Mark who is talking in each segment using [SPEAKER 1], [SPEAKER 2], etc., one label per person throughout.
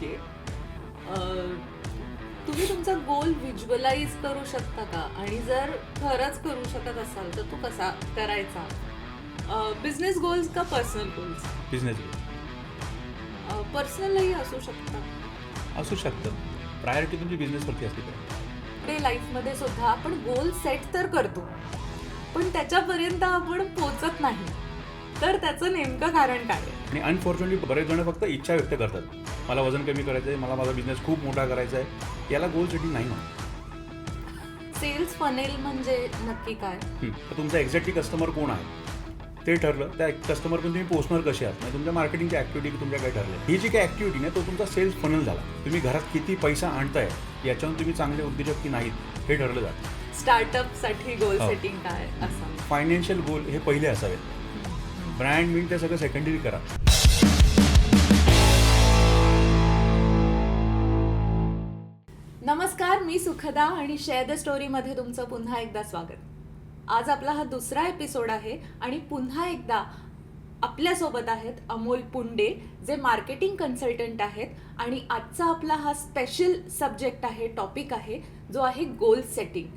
[SPEAKER 1] की तुम्ही तुमचा गोल व्हिज्युअलाइज करू शकता का? आणि जर खरंच करू शकत असाल तर तो कसा करायचा? बिझनेस गोल्स का पर्सनल गोल्स?
[SPEAKER 2] बिझनेस
[SPEAKER 1] पर्सनलही असू शकतात.
[SPEAKER 2] असू शकतं. प्रायोरिटी तुमची बिझनेसवरती असली पाहिजे.
[SPEAKER 1] डे लाईफमध्ये सुद्धा आपण गोल सेट तर करतो, पण त्याच्यापर्यंत आपण पोचत नाही. तर त्याचं नेमकं कारण काय आहे?
[SPEAKER 2] आणि अनफॉर्च्युनेटली बरेच जण फक्त इच्छा व्यक्त करतात. मला वजन कमी करायचं आहे, मला माझा बिझनेस खूप मोठा करायचा आहे. याला गोल सेटिंग नाही म्हणत.
[SPEAKER 1] सेल्स फनेल म्हणजे नक्की काय?
[SPEAKER 2] तर तुमचा एक्झॅक्टली कस्टमर कोण आहे ते ठरलं. त्या कस्टमरपर्यंत तुम्ही पोहोचणार कसे आहात, म्हणजे तुमच्या मार्केटिंगची ॲक्टिव्हिटी तुमच्या काय ठरलं. ही जी काही ॲक्टिव्हिटी नाही तो तुमचा सेल्स फनल झाला. तुम्ही घरात किती पैसा आणताय याच्यावरून तुम्ही चांगले उद्योजक की नाहीत हे ठरलं जातं.
[SPEAKER 1] स्टार्टअपसाठी गोल सेटिंग काय असं?
[SPEAKER 2] फायनान्शियल गोल हे पहिले असावेत. ब्रँड मिन ते सगळं सेकंडरी करा.
[SPEAKER 1] नमस्कार, मी सुखदा आणि शेअर द स्टोरीमध्ये तुमचं पुन्हा एकदा स्वागत. आज आपला हा दुसरा एपिसोड आहे आणि पुन्हा एकदा आपल्यासोबत आहेत अमोल पुंडे, जे मार्केटिंग कन्सल्टंट आहेत. आणि आजचा आपला हा स्पेशल सब्जेक्ट आहे, टॉपिक आहे, जो आहे गोल सेटिंग.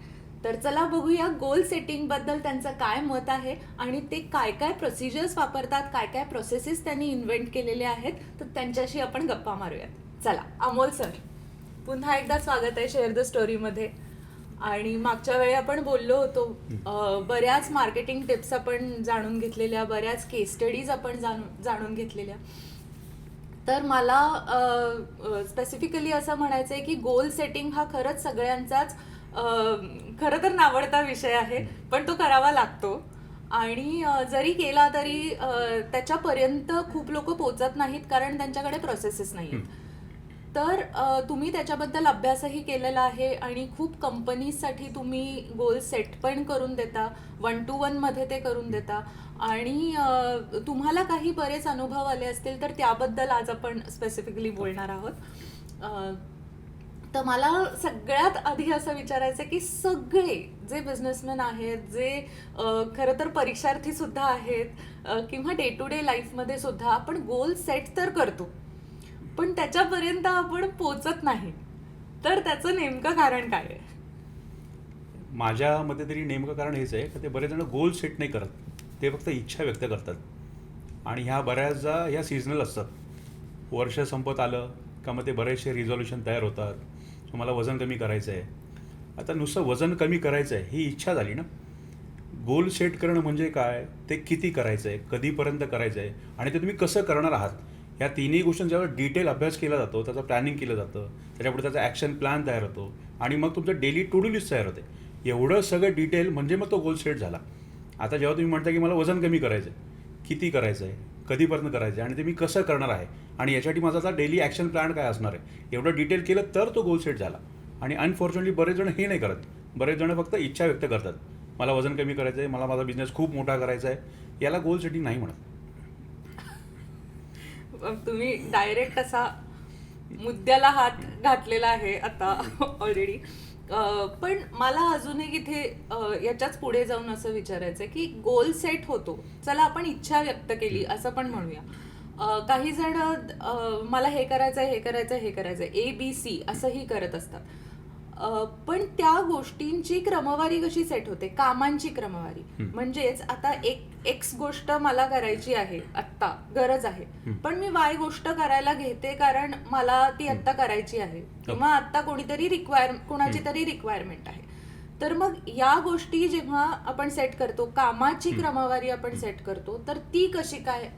[SPEAKER 1] तर चला बघूया गोल सेटिंगबद्दल त्यांचं काय मत आहे आणि ते काय काय प्रोसिजर्स वापरतात, काय काय प्रोसेसेस त्यांनी इन्व्हेंट केलेले आहेत. तर त्यांच्याशी आपण गप्पा मारूयात. चला अमोल सर, पुन्हा एकदा स्वागत आहे शेअर द स्टोरीमध्ये. आणि मागच्या वेळी आपण बोललो होतो, बऱ्याच मार्केटिंग टिप्स आपण जाणून घेतलेल्या, बऱ्याच केस स्टडीज आपण जाणून घेतलेल्या. तर मला स्पेसिफिकली असं म्हणायचं आहे की गोल सेटिंग हा खरंच सगळ्यांचाच खरं तर नावडता विषय आहे, पण तो करावा लागतो. आणि जरी केला तरी त्याच्यापर्यंत खूप लोक पोचत नाहीत, कारण त्यांच्याकडे प्रोसेसेस नाही आहेत. तर तुम्ही त्याच्याबद्दल अभ्यासही केलेला आहे आणि खूप कंपनीजसाठी तुम्ही गोल सेट पण करून देता, 1-to-1 मध्ये ते करून देता. आणि तुम्हाला काही बरेच अनुभव आले असतील, तर त्याबद्दल आज आपण स्पेसिफिकली बोलणार आहोत. तर मला सगळ्यात आधी असं विचारायचं की सगळे जे बिझनेसमॅन आहेत, जे खरं तर परीक्षार्थी सुद्धा आहेत, किंवा डे टू डे लाईफमध्ये सुद्धा आपण गोल सेट तर करतो, पण त्याच्यापर्यंत आपण पोचत नाही. तर त्याचं नेमकं कारण काय आहे?
[SPEAKER 2] माझ्या मते तरी नेमकं कारण हेच आहे की ते बरेच जण गोल सेट नाही करत, ते फक्त इच्छा व्यक्त करतात. आणि ह्या बऱ्याचदा ह्या सिजनल असतात. वर्ष संपत आलं का मग ते बरेचसे रिझॉल्युशन तयार होतात. मला वजन कमी करायचं आहे. आता नुसतं वजन कमी करायचं आहे ही इच्छा झाली ना. गोल सेट करणं म्हणजे काय, ते किती करायचं आहे, कधीपर्यंत करायचं आहे आणि ते तुम्ही कसं करणार आहात, ह्या तिन्ही गोष्टींच्यावर डिटेल अभ्यास केला जातो, त्याचं प्लॅनिंग केलं जातं, त्याच्यापुढे त्याचा ॲक्शन प्लॅन तयार होतो आणि मग तुमचं डेली टू डू लिस्ट तयार होते. एवढं सगळं डिटेल म्हणजे मग तो गोल सेट झाला. आता जेव्हा तुम्ही म्हणता की मला वजन कमी करायचं आहे, किती करायचं आहे, कधीपर्यंत करायचं आहे आणि ते मी कसं करणार आहे आणि यासाठी माझा आता डेली ॲक्शन प्लॅन काय असणार आहे, एवढं डिटेल केलं तर तो गोल सेट झाला. आणि अनफॉर्च्युनेटली बरेच जण हे नाही करत. बरेच जण फक्त इच्छा व्यक्त करतात. मला वजन कमी करायचं आहे, मला माझा बिझनेस खूप मोठा करायचा आहे. याला गोल सेटिंग नाही म्हणत.
[SPEAKER 1] तुम्ही डायरेक्ट असा मुद्द्याला हात घातलेला आहे आता ऑलरेडी. पण मला अजून एक इथे याच्याच पुढे जाऊन असं विचारायचं आहे की गोल सेट होतो, चला आपण इच्छा व्यक्त केली असं पण म्हणूया. काही जण मला हे करायचं आहे, हे करायचं आहे, हे करायचं आहे, ABC असंही करत असतात. पण त्या गोष्टींची क्रमवारी कशी सेट होते, कामांची क्रमवारी. म्हणजेच आता एक्स गोष्ट मला करायची आहे, आत्ता गरज आहे, पण मी वाय गोष्ट करायला घेते कारण मला ती आत्ता करायची आहे, किंवा आत्ता कोणाची तरी रिक्वायरमेंट आहे. तर मग या गोष्टी जेव्हा आपण सेट करतो, कामाची क्रमवारी आपण सेट करतो, तर ती कशी काय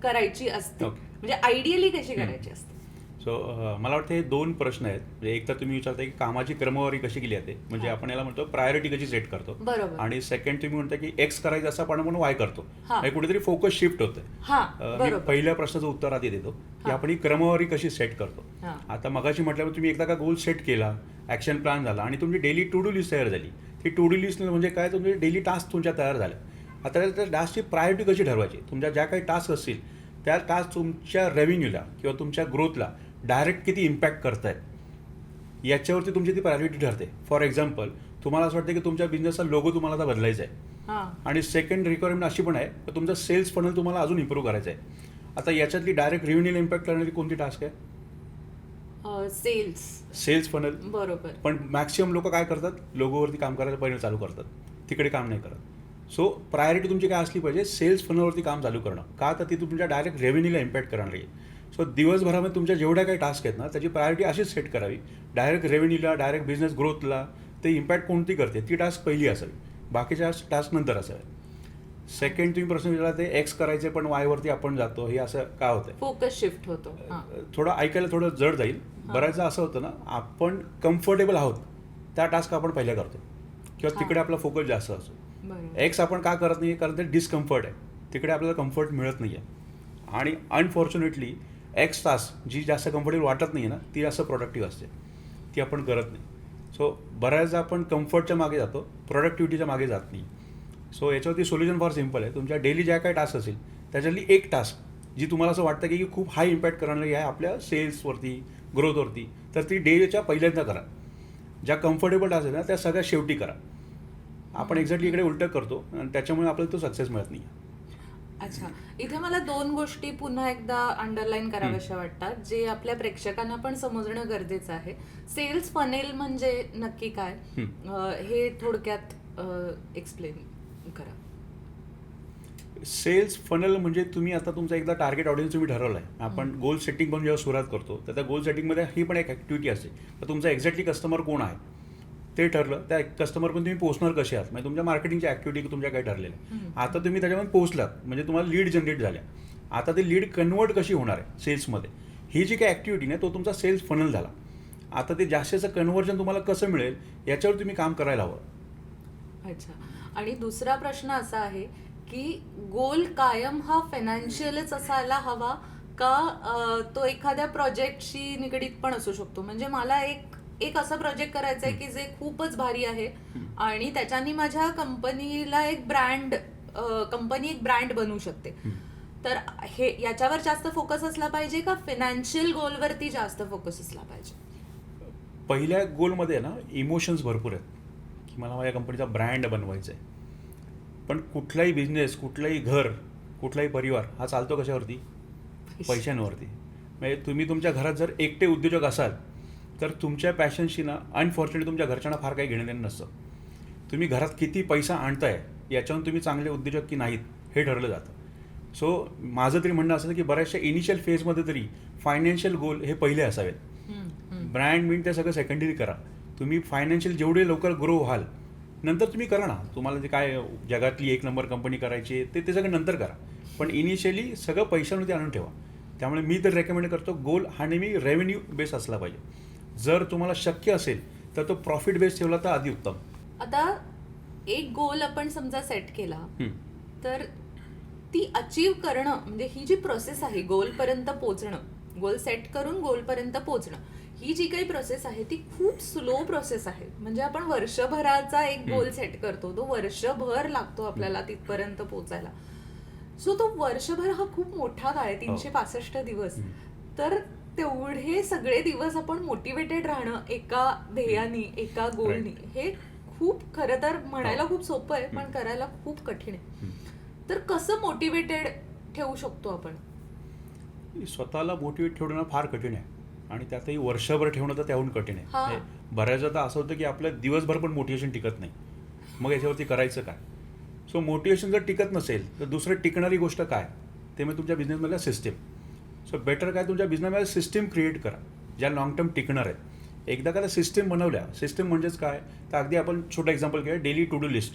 [SPEAKER 1] करायची असते, म्हणजे आयडियली कशी करायची असते?
[SPEAKER 2] सो मला वाटतं हे दोन प्रश्न आहेत. म्हणजे एक तर तुम्ही विचारताय की कामाची क्रमवारी कशी केली जाते, म्हणजे आपण याला म्हणतो प्रायोरिटी कशी सेट करतो.
[SPEAKER 1] बरोबर.
[SPEAKER 2] आणि सेकंड तुम्ही म्हणता की एक्स करायचं असं आपण म्हणून वाय करतो, म्हणजे कुठेतरी फोकस शिफ्ट होतं. मी पहिल्या प्रश्नाचं उत्तर आधी देतो की आपण ही क्रमवारी कशी सेट करतो. आता मगाशी म्हटल्यावर तुम्ही एकदा का गोल सेट केला, ॲक्शन प्लॅन झाला आणि तुमची डेली टू डू लिस्ट तयार झाली. ती टू डू लिस्ट म्हणजे काय, तुमचे डेली टास्क तुमच्या तयार झाल्या. आता त्या टास्कची प्रायोरिटी कशी ठरवायची. तुमच्या ज्या काही टास्क असतील त्या टास्क तुमच्या रेव्हेन्यूला किंवा तुमच्या ग्रोथला डायरेक्ट किती इम्पॅक्ट करतायत याच्यावरती तुमची ती प्रायोरिटी ठरते. फॉर एक्झाम्पल, तुम्हाला असं वाटतं की तुमच्या बिझनेसचा लोगो तुम्हाला आता बदलायचा आहे, आणि सेकंड रिक्वायरमेंट अशी पण आहे की तुमचा सेल्स फनल तुम्हाला अजून इम्प्रूव्ह करायचा आहे. आता याच्यातली डायरेक्ट रेव्हेन्यूला इम्पॅक्ट करणारी कोणती टास्क आहे? Sales funnel.
[SPEAKER 1] बरोबर.
[SPEAKER 2] पण मॅक्सिमम लोक काय करतात, लोगोवरती काम करायला पहिले चालू करतात, तिकडे काम नाही करत. सो प्रायोरिटी तुमची काय असली पाहिजे, सेल्स फनलवरती काम चालू करणं. का तर ती तुमच्या डायरेक्ट रेव्हेन्यूला इम्पॅक्ट करणार आहे. सो दिवसभरामध्ये तुमच्या जेवढ्या काही टास्क आहेत ना, त्याची प्रायोरिटी अशीच सेट करावी, डायरेक्ट रेव्हेन्यूला, डायरेक्ट बिझनेस ग्रोथला ते इम्पॅक्ट कोणती करते ती टास्क पहिली असावी, बाकीच्या टास्क नंतर असावे. सेकंड तुम्ही प्रश्न विचारला ते एक्स करायचे पण वायवरती आपण जातो, हे असं का होतंय?
[SPEAKER 1] फोकस शिफ्ट होतो.
[SPEAKER 2] थोडं ऐकायला थोडं जड जाईल. बऱ्याचदा असं होतं ना, आपण कम्फर्टेबल आहोत त्या टास्क आपण पहिल्या करतो किंवा तिकडे आपला फोकस जास्त असतो. एक्स आपण का करत नाही, कारण ते डिस्कम्फर्ट आहे, तिकडे आपल्याला कम्फर्ट मिळत नाही आहे. आणि अनफॉर्च्युनेटली एक्स टास्क जी जास्त कम्फर्टेबल वाटत नाही आहे ना, ती जास्त प्रोडक्टिव्ह असते, ती आपण करत नाही. सो बऱ्याचदा आपण कम्फर्टच्या मागे जातो, प्रोडक्टिव्हिटीच्या मागे जात नाही. सो याच्यावरती सोल्युशन फार सिम्पल आहे. तुमच्या डेली ज्या काही टास्क असेल त्याच्यातली एक टास्क जी तुम्हाला असं वाटतं की खूप हाय इम्पॅक्ट करणारी आहे आपल्या सेल्सवरती, ग्रोथवरती, तर ती डेच्या पहिल्यांदा करा. ज्या कम्फर्टेबल टास्क आहेत ना त्या सगळ्यात शेवटी करा. आपण एक्झॅक्टली इकडे उलटं करतो आणि त्याच्यामुळे आपल्याला तो सक्सेस मिळत नाही.
[SPEAKER 1] अच्छा, इथे मला 2 गोष्टी पुन्हा एकदा अंडरलाईन कराव्याशा वाटतात, जे आपल्या प्रेक्षकांना पण समजणं गरजेचं आहे. सेल्स फनेल म्हणजे नक्की काय, हे थोडक्यात एक्सप्लेन करा.
[SPEAKER 2] सेल्स फनल म्हणजे तुम्ही आता तुमचा एकदा टार्गेट ऑडियन्स तुम्ही ठरवलं आहे. आपण गोल सेटिंग पण जेव्हा सुरुवात करतो तर त्या गोल सेटिंगमध्ये ही पण एक ॲक्टिव्हिटी असते. तर तुमचा एक्झॅक्टली कस्टमर कोण आहे ते ठरलं, त्या कस्टमर पण तुम्ही पोहोचणार कसे आहात, म्हणजे तुमच्या मार्केटिंगची ॲक्टिव्हिटी तुमच्या काय ठरलेल्या. आता तुम्ही त्याच्यामध्ये पोहोचलात म्हणजे तुम्हाला लीड जनरेट झाल्या. आता ते लीड कन्वर्ट कशी होणार आहे सेल्समध्ये, ही जी काही ॲक्टिव्हिटी नाही तो तुमचा सेल्स फनल झाला. आता ते जास्तीचं कन्व्हर्जन तुम्हाला कसं मिळेल याच्यावर तुम्ही काम करायला हवं.
[SPEAKER 1] अच्छा, आणि दुसरा प्रश्न असा आहे की गोल कायम हा फायनान्शियलच असायला हवा का तो एखाद्या प्रोजेक्टशी निगडीत पण असू शकतो. म्हणजे मला एक असा प्रोजेक्ट करायचा आहे की जे खूपच भारी आहे आणि त्याच्यानी माझ्या कंपनीला कंपनी एक ब्रँड बनू शकते. तर हे याच्यावर जास्त फोकस असला पाहिजे का फायनान्शियल गोलवरती जास्त फोकस असला पाहिजे?
[SPEAKER 2] पहिल्या गोलमध्ये ना इमोशन्स भरपूर आहेत की मला माझ्या कंपनीचा ब्रँड बनवायचा आहे. पण कुठलाही बिझनेस, कुठलंही घर, कुठलाही परिवार हा चालतो कशावरती? पैशांवरती. म्हणजे तुम्ही तुमच्या घरात जर एकटे उद्योजक असाल तर तुमच्या पॅशनशी ना अनफॉर्च्युनेटली तुमच्या घरच्यांना फार काही घेणं देणं नसतं. तुम्ही घरात किती पैसा आणताय याच्यावरून तुम्ही चांगले उद्योजक की नाहीत हे ठरलं जातं. सो माझं तरी म्हणणं असं की बऱ्याचशा इनिशियल फेजमध्ये तरी फायनान्शियल गोल हे पहिले असावेत. ब्रँड मिन ते सगळं सेकंडरी करा. तुम्ही फायनान्शियल जेवढे लवकर ग्रो व्हाल नंतर तुम्ही करा ना, तुम्हाला जे काय जगातली 1 नंबर कंपनी करायची ते सगळं नंतर करा. पण इनिशियली सगळं पैशांवरती आणून ठेवा. त्यामुळे मी तर रेकमेंड करतो गोल हा नेहमी रेव्हेन्यू बेस असला पाहिजे. जर तुम्हाला शक्य असेल तर तो प्रॉफिट बेस ठेवला तर आधी उत्तम.
[SPEAKER 1] आता एक गोल आपण समजा सेट केला तर ती अचीव करणं, म्हणजे ही जी प्रोसेस आहे गोलपर्यंत पोहोचणं, गोल सेट करून गोलपर्यंत पोहोचणं, ही जी काही प्रोसेस आहे ती खूप स्लो प्रोसेस आहे. म्हणजे आपण वर्षभराचा एक गोल सेट करतो, तो वर्षभर लागतो आपल्याला तिथपर्यंत पोहोचायला. सो तो वर्षभर हा खूप मोठा काळ आहे, 365 दिवस. तर तेवढे सगळे दिवस आपण मोटिवेटेड राहणं एका ध्येयानी, एका गोलनी, हे खूप खरं तर म्हणायला खूप सोपं आहे पण करायला खूप कठीण आहे. तर कसं मोटिवेटेड ठेवू शकतो आपण?
[SPEAKER 2] स्वतःला मोटिवेट ठेवणं फार कठीण आहे आणि त्यातही वर्षभर ठेवणं तर त्याहून कठीण आहे. बऱ्याचदा असं होतं की आपलं दिवसभर पण मोटिवेशन टिकत नाही, मग याच्यावरती करायचं काय? सो मोटिवेशन जर टिकत नसेल तर दुसरं टिकणारी गोष्ट काय, ते म्हणजे तुमच्या बिझनेसमधल्या सिस्टीम. सो बेटर काय, तुमच्या बिझनेसमध्ये सिस्टीम क्रिएट करा ज्या लॉंग टर्म टिकणार आहेत. एकदा का त्या सिस्टीम बनवल्या, सिस्टीम म्हणजेच काय तर अगदी आपण छोटं एक्झाम्पल घेऊया, daily to do list.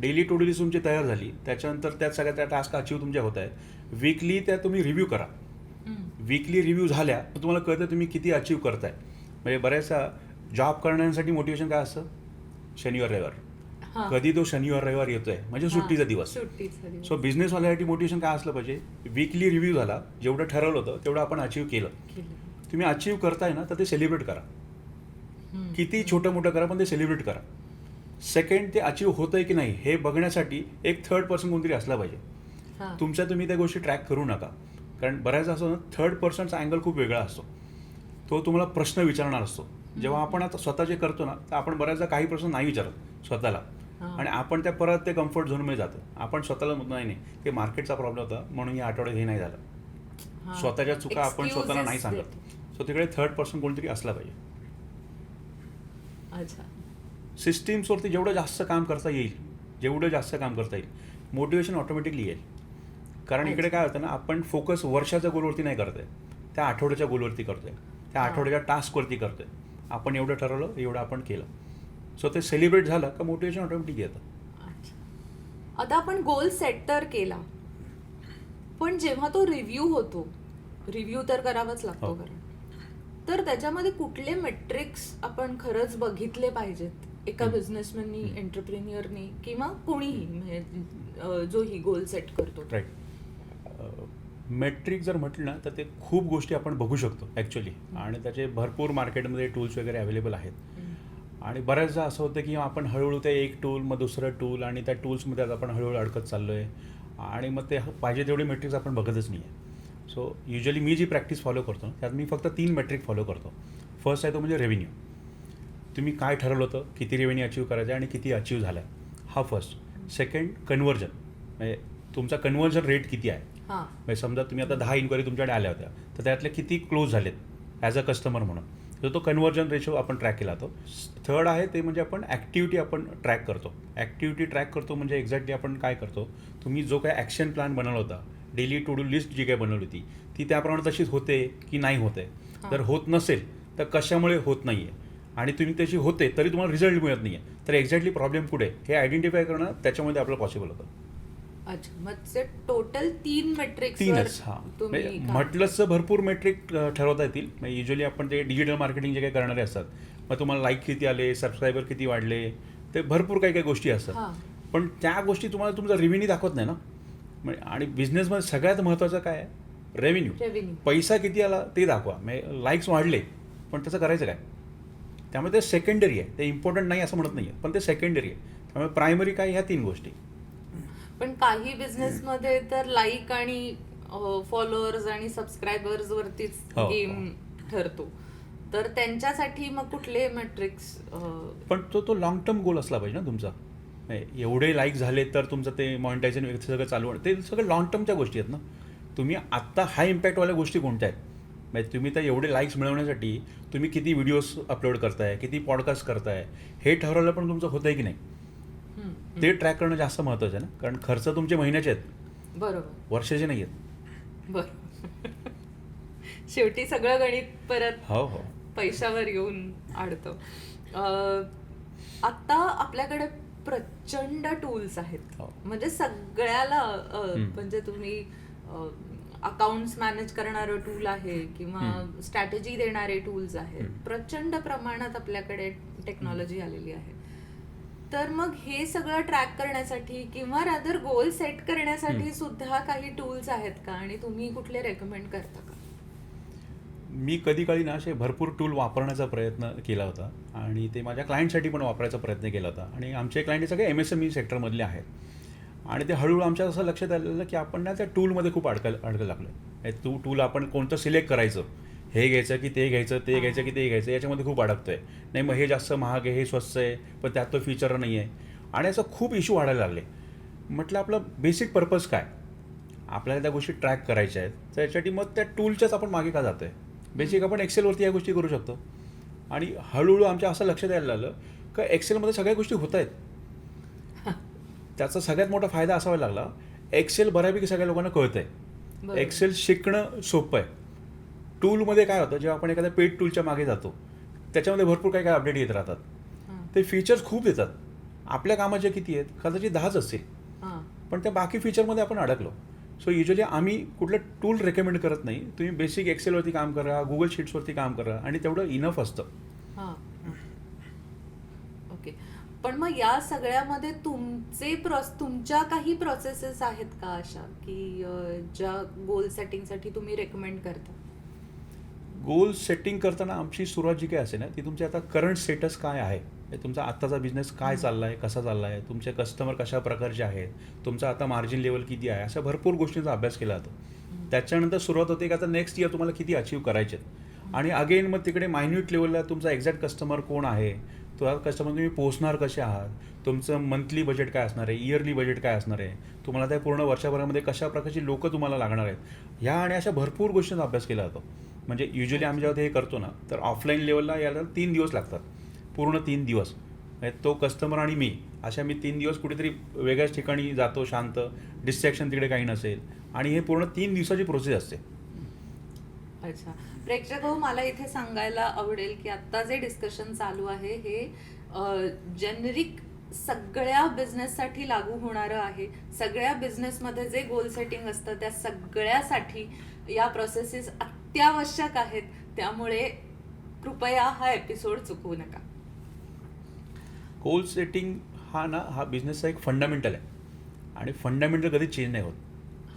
[SPEAKER 2] Daily to do list तुमची तयार झाली, त्याच्यानंतर त्यात सगळ्या त्या टास्क अचीव तुमच्या होत आहेत. वीकली त्या तुम्ही रिव्ह्यू करा. वीकली रिव्ह्यू झाल्या तर तुम्हाला कळतं तुम्ही किती अचीव करताय. म्हणजे बऱ्याचसा जॉब करण्यासाठी मोटिवेशन काय असतं, शनिवार रविवार. कधी तो शनिवार रविवार येतोय म्हणजे सुट्टीचा दिवस. सो बिझनेसवाल्यासाठी मोटिवेशन काय असलं पाहिजे, वीकली रिव्ह्यू झाला, जेवढं ठरवलं होतं तेवढं आपण अचीव केलं. तुम्ही अचीव करताय ना तर ते सेलिब्रेट करा. किती छोटं मोठं करा पण ते सेलिब्रेट करा. सेकंड, ते अचीव होतंय की नाही हे बघण्यासाठी एक थर्ड पर्सन कोणतरी असला पाहिजे. तुम्ही त्या गोष्टी ट्रॅक करू नका, कारण बऱ्याच असं थर्ड पर्सनचा अँगल खूप वेगळा असतो. तो तुम्हाला प्रश्न विचारणार असतो. जेव्हा आपण आता स्वतः जे करतो ना तर आपण बऱ्याचदा काही प्रश्न नाही विचारत स्वतःला आणि आपण त्या परत ते कम्फर्ट झोनमध्ये जातो. आपण स्वतःला नाही ते मार्केटचा प्रॉब्लेम होता म्हणून या आठवड्यात हे नाही झालं. स्वतःच्या चुका आपण स्वतःला नाही सांगत. सो तिकडे थर्ड पर्सन कोणतरी असला पाहिजे.
[SPEAKER 1] अच्छा.
[SPEAKER 2] सिस्टीम्सवरती जेवढं जास्त काम करता येईल मोटिवेशन ऑटोमॅटिकली येईल. कारण इकडे काय होतं ना, आपण फोकस वर्षाच्या गोलवरती नाही करतोय, त्या आठवड्याच्या गोलवरती करतोय, त्या आठवड्याच्या टास्कवरती करतोय. आपण एवढं ठरवलं, एवढं आपण केलं, सो ते सेलिब्रेट झालं का मोटिवेशन ऑटोमॅटिक येतं.
[SPEAKER 1] अच्छा. आता आपण गोल सेट तर केला, पण जेव्हा तो रिव्ह्यू तर करावाच लागतो कारण, तर त्याच्यामध्ये कुठले मेट्रिक्स आपण खरंच बघितले पाहिजेत एका बिझनेसमॅननी, एंटरप्रेन्युअरनी किंवा कोणीही, म्हणजे जोही गोल सेट करतो.
[SPEAKER 2] राईट. मेट्रिक जर म्हटलं ना तर ते खूप गोष्टी आपण बघू शकतो ॲक्च्युली, आणि त्याचे भरपूर मार्केटमध्ये टूल्स वगैरे अवेलेबल आहेत. आणि बऱ्याचदा असं होतं की आपण हळूहळू ते एक टूल, मग दुसरं टूल, आणि त्या टूल्समध्ये आपण हळूहळू अडकत चाललो आहे, आणि मग ते पाहिजे तेवढे मेट्रिक्स आपण बघतच नाही आहे. सो युजली मी जी प्रॅक्टिस फॉलो करतो त्यात मी फक्त 3 मेट्रिक फॉलो करतो. फर्स्ट आहे तो म्हणजे रेव्हेन्यू. तुम्ही काय ठरवलं होतं, किती रेव्हेन्यू अचीव करायचं आहे आणि किती अचीव झाला आहे, हा फर्स्ट. सेकंड कन्व्हर्जन, म्हणजे तुमचा कन्व्हर्जन रेट किती आहे. म्हणजे समजा तुम्ही आता 10 इन्क्वायरी तुमच्याकडे आल्या होत्या, तर त्यातले किती क्लोज झालेत ॲज अ कस्टमर म्हणून, तर तो कन्व्हर्जन रेशो आपण ट्रॅक केला. तो थर्ड आहे ते म्हणजे आपण ॲक्टिव्हिटी आपण ट्रॅक करतो. म्हणजे एक्झॅक्टली आपण काय करतो, तुम्ही जो काय ॲक्शन प्लॅन बनवला होता, डेली टू डू लिस्ट जी काय बनवली होती ती त्याप्रमाणे तशीच होते की नाही होते. जर होत नसेल तर कशामुळे होत नाही आहे, आणि तुम्ही त्याची होते तरी तुम्हाला रिझल्ट मिळत नाही आहे, तर एक्झॅक्टली प्रॉब्लेम कुठे हे आयडेंटिफाय करणं त्याच्यामध्ये आपलं पॉसिबल होतं.
[SPEAKER 1] अच्छा. मग टोटल 3 मेट्रिक्स.
[SPEAKER 2] 3च. हां, म्हटलंच भरपूर मेट्रिक ठरवता येतील. युजली आपण ते डिजिटल मार्केटिंग जे काही करणारे असतात, मग तुम्हाला लाईक किती आले, सबस्क्रायबर किती वाढले, ते भरपूर काही काही गोष्टी असतात. पण त्या गोष्टी तुम्हाला तुमचा रेव्हेन्यू दाखवत नाही ना. आणि बिझनेसमध्ये सगळ्यात महत्त्वाचं काय आहे, रेव्हेन्यू. पैसा किती आला ते दाखवा. म्हणजे लाईक्स वाढले, पण त्याचं करायचं काय. त्यामुळे ते सेकंडरी आहे, ते इम्पॉर्टंट नाही असं म्हणत नाही आहे, पण ते सेकंडरी आहे. त्यामुळे प्रायमरी काय, ह्या 3 गोष्टी.
[SPEAKER 1] पण काही बिझनेसमध्ये तर लाईक आणि फॉलोअर्स आणि सबस्क्रायबर्स वरतीच गेम ठरतो, तर त्यांच्यासाठी मग कुठले मेट्रिक्स.
[SPEAKER 2] पण तो लॉंग टर्म गोल असला पाहिजे ना तुमचा. एवढे लाईक झाले तर तुमचं ते मॉनिटायझेशन सगळं चालू, ते सगळं लॉंग टर्मच्या गोष्टी आहेत ना. तुम्ही आत्ता हाय इम्पॅक्टवाल्या गोष्टी कोणत्या आहेत, म्हणजे तुम्ही त्या एवढे लाईक्स मिळवण्यासाठी तुम्ही किती व्हिडिओज अपलोड करताय, किती पॉडकास्ट करताय, हे ठरवलं पण तुमचं होतंय की नाही, ते ट्रॅक करणं जास्त महत्त्वाचं आहे ना. कारण खर्च तुमचे महिन्याचे आहेत,
[SPEAKER 1] बरोबर,
[SPEAKER 2] वर्षाचे नाही आहेत.
[SPEAKER 1] बरोबर. शेवटी सगळं गणित परत
[SPEAKER 2] हो
[SPEAKER 1] पैशावर येऊन अडतं. आता आपल्याकडे प्रचंड टूल्स आहेत, म्हणजे सगळ्याला, म्हणजे तुम्ही अकाउंट्स मॅनेज करणारं टूल आहे किंवा स्ट्रॅटेजी देणारे टूल्स आहेत, प्रचंड प्रमाणात आपल्याकडे टेक्नॉलॉजी आलेली आहे. तर मग हे सगळं ट्रॅक करण्यासाठी किंवा रादर गोल सेट करण्यासाठी सुद्धा काही टूल्स आहेत का, आणि तुम्ही कुठले रेकमेंड करता का?
[SPEAKER 2] मी कधी काळी ना असे भरपूर टूल वापरण्याचा प्रयत्न केला होता, आणि ते माझ्या क्लायंटसाठी पण वापरायचा प्रयत्न केला होता. आणि आमचे क्लायंट सगळे MSME सेक्टरमधले आहेत, आणि ते हळूहळू आमच्या असं लक्षात आलेलं की आपण ना त्या टूलमध्ये खूप अडकायला लागलो. टूल आपण कोणतं सिलेक्ट करायचं, हे घ्यायचं की ते घ्यायचं, ते घ्यायचं की ते घ्यायचं, याच्यामध्ये खूप अडकतोय. नाही मग हे जास्त महाग आहे, हे स्वस्त आहे, पण त्यात तो फीचर नाही आहे, आणि असं खूप इश्यू वाढायला लागले. म्हटलं आपलं बेसिक पर्पज काय, आपल्याला त्या गोष्टी ट्रॅक करायच्या आहेत, तर याच्यासाठी मग त्या टूलच्याच आपण मागे का जातोय. बेसिक आपण एक्सेलवरती या गोष्टी करू शकतो. आणि हळूहळू आमच्या असं लक्षात यायला लागलं का एक्सेलमध्ये सगळ्या गोष्टी होत आहेत. त्याचा सगळ्यात मोठा फायदा असा व्हायला लागला, एक्सेल बऱ्यापैकी सगळ्या लोकांना कळतं आहे, एक्सेल शिकणं सोपं आहे. टूलमध्ये काय होतं, जेव्हा आपण एखाद्या पेड टूलच्या मागे जातो त्याच्यामध्ये भरपूर काही अपडेट येत राहतात, ते फीचर्स खूप देतात. आपल्या कामाचे किती आहेत, कदाचित 10च असतील, पण त्या बाकी फीचरमध्ये आपण अडकलो. सो युजली आम्ही कुठलं टूल रेकमेंड करत नाही. तुम्ही बेसिक एक्सेलवरती काम करा, गुगल शीट्सवरती काम करा, आणि तेवढं इनफ असतं.
[SPEAKER 1] ओके. पण मग या सगळ्यामध्ये तुमच्या काही प्रोसेसेस आहेत का अशा की ज्या गोल सेटिंगसाठी तुम्ही रेकमेंड करता?
[SPEAKER 2] गोल सेटिंग करताना आमची सुरुवात जी काय असेल ना, ती तुमचे आता करंट स्टेटस काय आहे, तुमचा आत्ताचा बिझनेस काय चालला आहे, कसा चालला आहे, तुमचे कस्टमर कशा प्रकारचे आहेत, तुमचा आता मार्जिन लेवल किती आहे, अशा भरपूर गोष्टींचा अभ्यास केला जातो. त्याच्यानंतर सुरुवात होते की आता नेक्स्ट इयर तुम्हाला किती अचीव करायचे आहेत, आणि अगेन मग तिकडे मायन्यूट लेवलला तुमचा एक्झॅक्ट कस्टमर कोण आहे, तो कस्टमर तुम्ही पोहोचणार कसे आहात, तुमचं मंथली बजेट काय असणार आहे, इयरली बजेट काय असणार आहे, तुम्हाला त्या पूर्ण वर्षभरामध्ये कशा प्रकारची लोकं तुम्हाला लागणार आहेत, ह्या आणि अशा भरपूर गोष्टींचा अभ्यास केला जातो. म्हणजे युजली आम्ही जेव्हा हे करतो ना, तर ऑफलाईन लेवलला यायला 3 दिवस लागतात, पूर्ण 3 दिवस. म्हणजे तो कस्टमर आणि मी अशा मी 3 दिवस कुठेतरी वेगळ्याच ठिकाणी जातो, शांत, डिस्ट्रॅक्शन तिकडे काही नसेल, आणि हे पूर्ण 3 दिवसाची प्रोसेस असते.
[SPEAKER 1] अच्छा. प्रेक्षक हो, मला इथे सांगायला आवडेल की आत्ता जे डिस्कशन चालू आहे हे जेनरिक सगळ्या बिझनेससाठी लागू होणारं आहे. सगळ्या बिझनेसमध्ये जे गोल सेटिंग असतं त्या सगळ्यासाठी या प्रोसेसेस अत्यावश्यक आहेत. त्यामुळे कृपया हा एपिसोड चुकवू नका.
[SPEAKER 2] गोल सेटिंग हा बिझनेसचा एक फंडामेंटल आहे, आणि फंडामेंटल कधी चेंज नाही होत.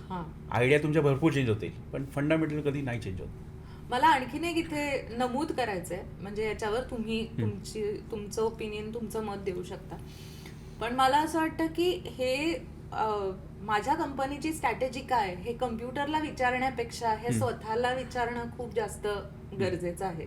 [SPEAKER 1] हां.
[SPEAKER 2] आयडिया तुमच्या भरपूर चेंज होतील, पण फंडामेंटल कधी नाही चेंज होत.
[SPEAKER 1] मला आणखीन एक इथे नमूद करायचंय, म्हणजे याच्यावर तुम्ही तुमचं ओपिनियन, तुमचं मत देऊ शकता. पण मला असं वाटतं की हे माझ्या कंपनीची स्ट्रॅटेजी काय हे कम्प्युटरला विचारण्यापेक्षा हे स्वतःला विचारणं खूप जास्त गरजेचं आहे.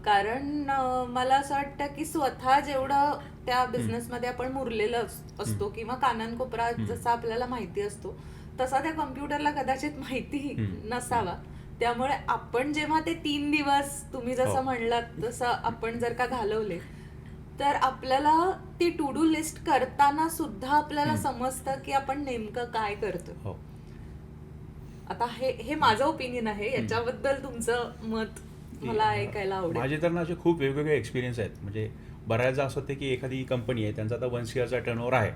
[SPEAKER 1] कारण मला असं वाटतं की स्वतः जेवढं त्या बिझनेसमध्ये आपण मुरलेलं असतो किंवा कानानकोपरा जसा आपल्याला माहिती असतो तसा त्या कम्प्युटरला कदाचित माहिती नसावा. त्यामुळे आपण जेव्हा ते 3 दिवस तुम्ही जसं म्हणलात तसं आपण जर का घालवले तर आपल्याला ती टू डू लिस्ट करताना सुद्धा आपल्याला समजतं की आपण नेमकं काय करतो.
[SPEAKER 2] हो.
[SPEAKER 1] आता हे माझं ओपिनियन आहे, याच्याबद्दल तुमचं मत मला ऐकायला आवडेल.
[SPEAKER 2] माझे तर ना असे खूप वेगवेगळे एक्सपिरियन्स आहेत. म्हणजे बऱ्याचदा असं होतं की एखादी कंपनी आहे, त्यांचा आता 1 CRचा टर्नओव्हर आहे,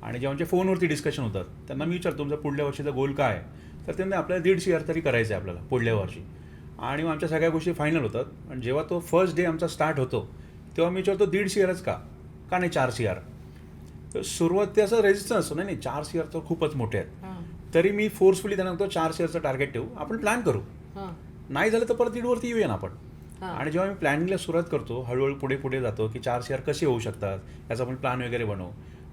[SPEAKER 2] आणि जेव्हा आमच्या फोनवरती डिस्कशन होतात त्यांना मी विचारतो तुमचा पुढल्या वर्षीचा गोल काय आहे, तर त्यांना आपल्याला 1.5 CR तरी करायचं आहे आपल्याला पुढल्या वर्षी. आणि मग आमच्या सगळ्या गोष्टी फायनल होतात. आणि जेव्हा तो फर्स्ट डे आमचा स्टार्ट होतो तेव्हा मी विचारतो 1.5 CRच का नाही 4 CR. तर सुरुवात असं रेजिस्टन्स असतो, नाही 4 CR तर खूपच मोठे आहेत. तरी मी फोर्सफुली त्यांना म्हणतो 4 CRचं टार्गेट ठेवू, आपण प्लॅन करू, नाही झालं तर परत 1.5 वरती येऊया ना आपण. आणि जेव्हा मी प्लॅनिंगला सुरुवात करतो, हळूहळू पुढे पुढे जातो की 4 CR कसे होऊ शकतात याचा आपण प्लॅन वगैरे बनवू.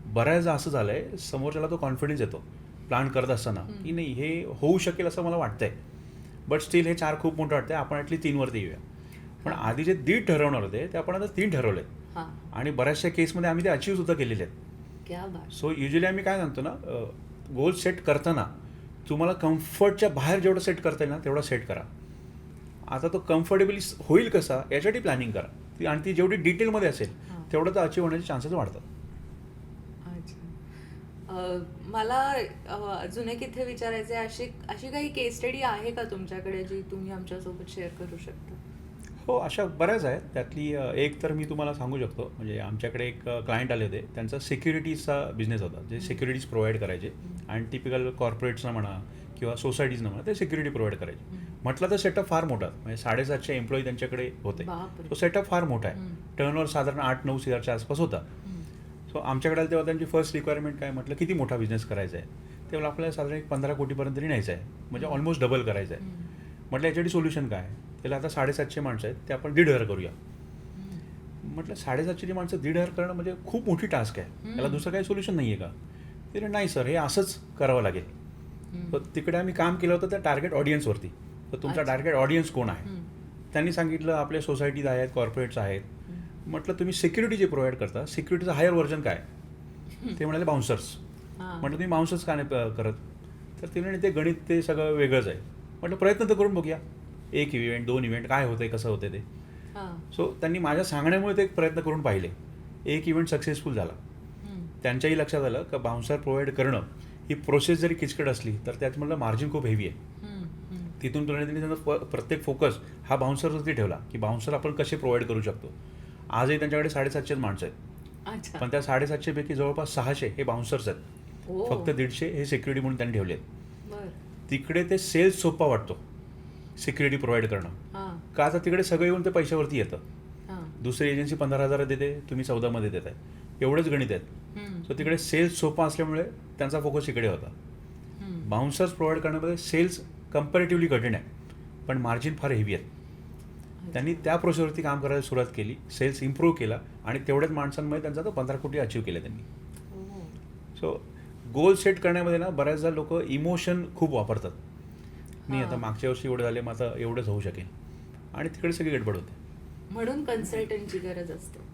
[SPEAKER 2] बऱ्याचदा असं झालं आहे, समोरच्याला तो कॉन्फिडन्स येतो प्लॅन करत असताना की नाही हे होऊ शकेल असं मला वाटतंय, बट स्टील हे 4 खूप मोठं वाटतंय, आपण ॲटलीस्ट 3 वरती येऊया. पण आधी जे 1.5 ठरवणार होते ते आपण आता 3 ठरवले, आणि बऱ्याचशा केसमध्ये आम्ही ते अचीव सुद्धा केलेले आहेत. सो युजली आम्ही काय सांगतो ना, गोल सेट करताना तुम्हाला कम्फर्टच्या बाहेर जेवढं सेट करता येईल ना तेवढा सेट करा. आता तो कम्फर्टेबली होईल कसा यासाठी प्लॅनिंग करा, आणि ती जेवढी डिटेलमध्ये असेल तेवढं तर अचीव होण्याचे चान्सेस वाढतात.
[SPEAKER 1] मला अजून एक इथे विचारायचं आहे, अशी काही केस स्टडी आहे का तुमच्याकडे जी तुम्ही आमच्यासोबत शेअर करू शकता?
[SPEAKER 2] हो, अशा बऱ्याच आहेत. त्यातली एक तर मी तुम्हाला सांगू शकतो. म्हणजे आमच्याकडे एक क्लायंट आले होते, त्यांचा सिक्युरिटीजचा बिझनेस होता, जे सिक्युरिटीज प्रोव्हाइड करायचे, आणि टिपिकल कॉर्पोरेट्सना म्हणा किंवा सोसायटीजना म्हणा ते सिक्युरिटी प्रोव्हाइड करायचे. म्हटलं तर सेटअप फार मोठा, म्हणजे 750 एम्प्लॉई त्यांच्याकडे होते. तो सेटअप फार मोठा आहे, टर्नओव्हर साधारण 8-9 CRच्या आसपास होता. सो आमच्याकडे तेव्हा त्यांची फर्स्ट रिक्वायरमेंट काय, म्हटलं किती मोठा बिझनेस करायचा आहे, तेव्हा आपल्याला साधारण 15 कोटीपर्यंत तरी न्यायचं आहे, म्हणजे ऑलमोस्ट डबल करायचं आहे. म्हटलं याच्यासाठी सोल्युशन काय, त्याला आता 750 माणसं आहेत, ते आपण 1,500 करूया. म्हटलं 750 माणसं 1,500 करणं म्हणजे खूप मोठी टास्क आहे, त्याला दुसरं काही सोल्युशन नाही आहे का? ते नाही सर, हे असंच करावं लागेल. तर तिकडे आम्ही काम केलं होतं त्या टार्गेट ऑडियन्सवरती. तर तुमचा टार्गेट ऑडियन्स कोण आहे? त्यांनी सांगितलं आपल्या सोसायटीज आहेत, कॉर्पोरेट्स आहेत. म्हटलं तुम्ही सिक्युरिटी जे प्रोव्हाइड करता, सिक्युरिटीचं हायर व्हर्जन काय? ते म्हणाले बाउन्सर्स. म्हटलं तुम्ही बाउन्सर्स का नाही करत? तर ते म्हणाले ते गणित ते सगळं वेगळंच आहे. म्हटलं प्रयत्न तर करून बघूया, 1 इव्हेंट 2 इव्हेंट काय होतंय, कसं होतंय ते. सो त्यांनी माझ्या सांगण्यामुळे ते एक प्रयत्न करून पाहिले. 1 इव्हेंट सक्सेसफुल झाला. त्यांच्याही लक्षात आलं की बाउन्सर प्रोव्हाइड करणं ही प्रोसेस जरी किचकट असली तर त्यात म्हटलं मार्जिन खूप हेवी आहे. तिथून त्यांनी प्रत्येक फोकस हा बाउन्सरवरती ठेवला की बाउन्सर आपण कसे प्रोव्हाइड करू शकतो. आजही त्यांच्याकडे 750 माणसं आहेत, पण त्या 750 पैकी जवळपास 600 हे बाउन्सर्स आहेत, फक्त 150 हे सिक्युरिटी म्हणून त्यांनी ठेवले आहेत. तिकडे ते सेल्स सोपा वाटतो सिक्युरिटी प्रोव्हाइड करणं, का आता तिकडे सगळं येऊन ते पैशावरती येतं. दुसरी एजन्सी 15,000 देते, तुम्ही 14मध्ये देताय, एवढंच गणित आहेत. सो तिकडे सेल्स सोपा असल्यामुळे त्यांचा फोकस इकडे होता. बाउन्सर्स प्रोव्हाइड करण्यामध्ये सेल्स कम्पॅरेटिव्हली कठीण आहे, पण मार्जिन फार हेवी आहेत. त्यांनी त्या प्रोसेसवरती काम करायला सुरुवात केली, सेल्स इम्प्रूव्ह केला, आणि तेवढ्याच माणसांमुळे त्यांचा तो 15 कोटी अचीव केले त्यांनी. सो गोल सेट करण्यामध्ये ना बऱ्याचदा लोक इमोशन खूप वापरतात. मी आता मागच्या वर्षी एवढं झाले, मग आता एवढंच होऊ शकेल, आणि तिकडे सगळी गडबड होते.
[SPEAKER 1] म्हणून कन्सल्टंटची गरज असते.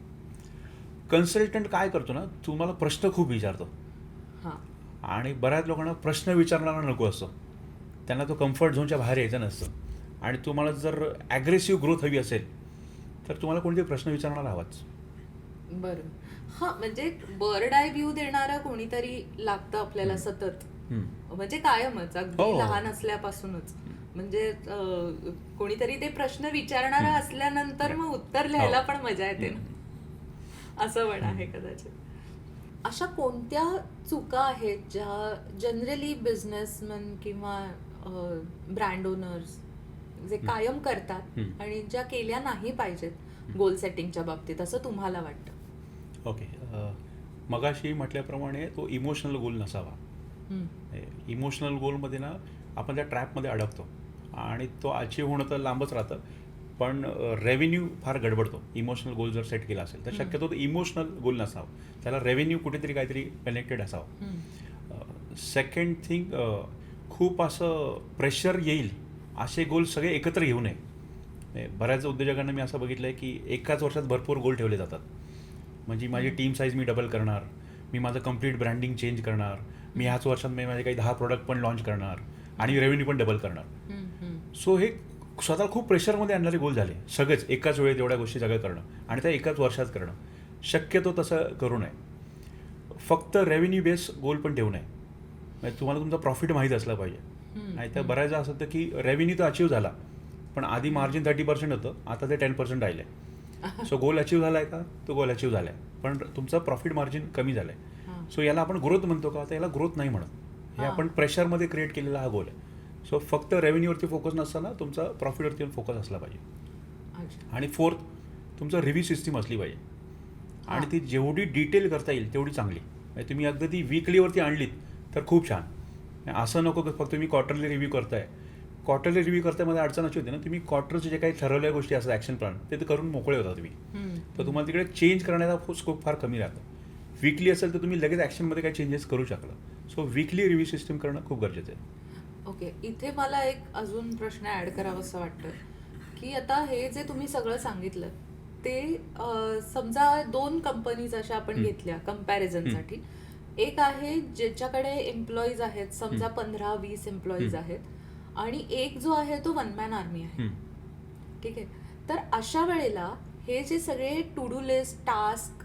[SPEAKER 2] कन्सल्टंट काय करतो ना, तुम्हाला प्रश्न खूप विचारतो, आणि बऱ्याच लोकांना प्रश्न विचारणारा नको असतो, त्यांना तो कम्फर्ट झोनच्या बाहेर यायचं नसतं. आणि तुम्हाला जर ॲग्रेसिव्ह ग्रोथ हवी असेल तर तुम्हाला कोणतेही प्रश्न विचारणारा हवाच.
[SPEAKER 1] बरं. हा, म्हणजे बर्ड आय व्ह्यू देणारा कोणीतरी लागतं आपल्याला सतत, म्हणजे कायमच, अगदी
[SPEAKER 2] हो.
[SPEAKER 1] लहान असल्यापासूनच. म्हणजे कोणीतरी ते प्रश्न विचारणारा असल्यानंतर मग उत्तर लिहायला पण मजा येते ना, असं पण आहे कदाचित. अशा कोणत्या चुका आहेत ज्या जनरली बिझनेसमन किंवा ब्रँड ओनर्स जे कायम करतात आणि ज्या केल्या नाही पाहिजेत गोल सेटिंगच्या बाबतीत, असं तुम्हाला वाटतं?
[SPEAKER 2] ओके. मगाशी म्हटल्याप्रमाणे तो इमोशनल गोल नसावा. इमोशनल गोलमध्ये ना आपण त्या ट्रॅपमध्ये अडकतो आणि तो अचीव्ह होणं तर लांबच राहतं, पण रेव्हेन्यू फार गडबडतो. इमोशनल गोल जर सेट केला असेल तर शक्यतो तो इमोशनल गोल नसावा, त्याला रेव्हेन्यू कुठेतरी काहीतरी कनेक्टेड असावं. सेकंड थिंग, खूप असं प्रेशर येईल असे गोल सगळे एकत्र घेऊ नये. बऱ्याच उद्योजकांना मी असं बघितलं आहे की एकाच वर्षात भरपूर गोल ठेवले जातात. म्हणजे माझी टीम साईज मी डबल करणार, मी माझं कम्प्लीट ब्रँडिंग चेंज करणार, मी ह्याच वर्षात मी माझे काही 10 प्रोडक्ट पण लॉन्च करणार आणि रेव्हेन्यू पण डबल करणार. सो हे स्वतः खूप प्रेशरमध्ये आणणारे गोल झाले सगळेच, एकाच वेळेत एवढ्या गोष्टी सगळं करणं आणि त्या एकाच वर्षात करणं. शक्यतो तसं करू नये. फक्त रेव्हेन्यू बेस गोल पण ठेवू नये. म्हणजे तुम्हाला तुमचा प्रॉफिट माहीत असला पाहिजे. नाही तर बऱ्याचदा असं होतं की रेव्हेन्यू तर अचीव्ह झाला, पण आधी मार्जिन 30% होतं, आता ते 10% राहिलं आहे. सो गोल अचीव्ह झाला आहे का? तो गोल अचीव्ह झाला आहे, पण तुमचं प्रॉफिट मार्जिन कमी झालं आहे. सो याला आपण ग्रोथ म्हणतो का? तर याला ग्रोथ नाही म्हणत. हे आपण प्रेशरमध्ये क्रिएट केलेला हा गोल आहे. सो फक्त रेव्हेन्यूवरती फोकस नसताना तुमचा प्रॉफिटवरती फोकस असला पाहिजे. आणि फोर्थ, तुमचं रिव्ह्यू सिस्टीम असली पाहिजे आणि ती जेवढी डिटेल करता येईल तेवढी चांगली. म्हणजे तुम्ही अगदी ती वीकलीवरती आणलीत तर खूप छान. असं नको की फक्त तुम्ही क्वार्टरली रिव्ह्यू करताय. क्वार्टरली रिव्ह्यू करताय मध्ये अडचण अशी होती ना, तुम्ही क्वार्टरचे जे काही ठरवलेल्या गोष्टी असतात ॲक्शन प्लॅन ते करून मोकळे होता तुम्ही, तर तुम्हाला तिकडे चेंज करण्याचा स्कोप फार कमी राहतो. वीकली असेल तर तुम्ही लगेच ॲक्शनमध्ये काही चेंजेस करू शकला. सो वीकली रिव्ह्यू सिस्टम करणं खूप गरजेचं आहे.
[SPEAKER 1] ओके, इथे मला एक अजून प्रश्न ऍड करावा असं वाटतं की आता हे जे तुम्ही सगळं सांगितलं ते समजा 2 कंपनीज अशा आपण घेतल्या कम्पॅरिझनसाठी. एक आहे ज्याच्याकडे एम्प्लॉईज आहेत, समजा 15-20 एम्प्लॉईज आहेत, आणि एक जो आहे तो वन मॅन आर्मी आहे. ठीक आहे. तर अशा वेळेला हे जे सगळे to do list, task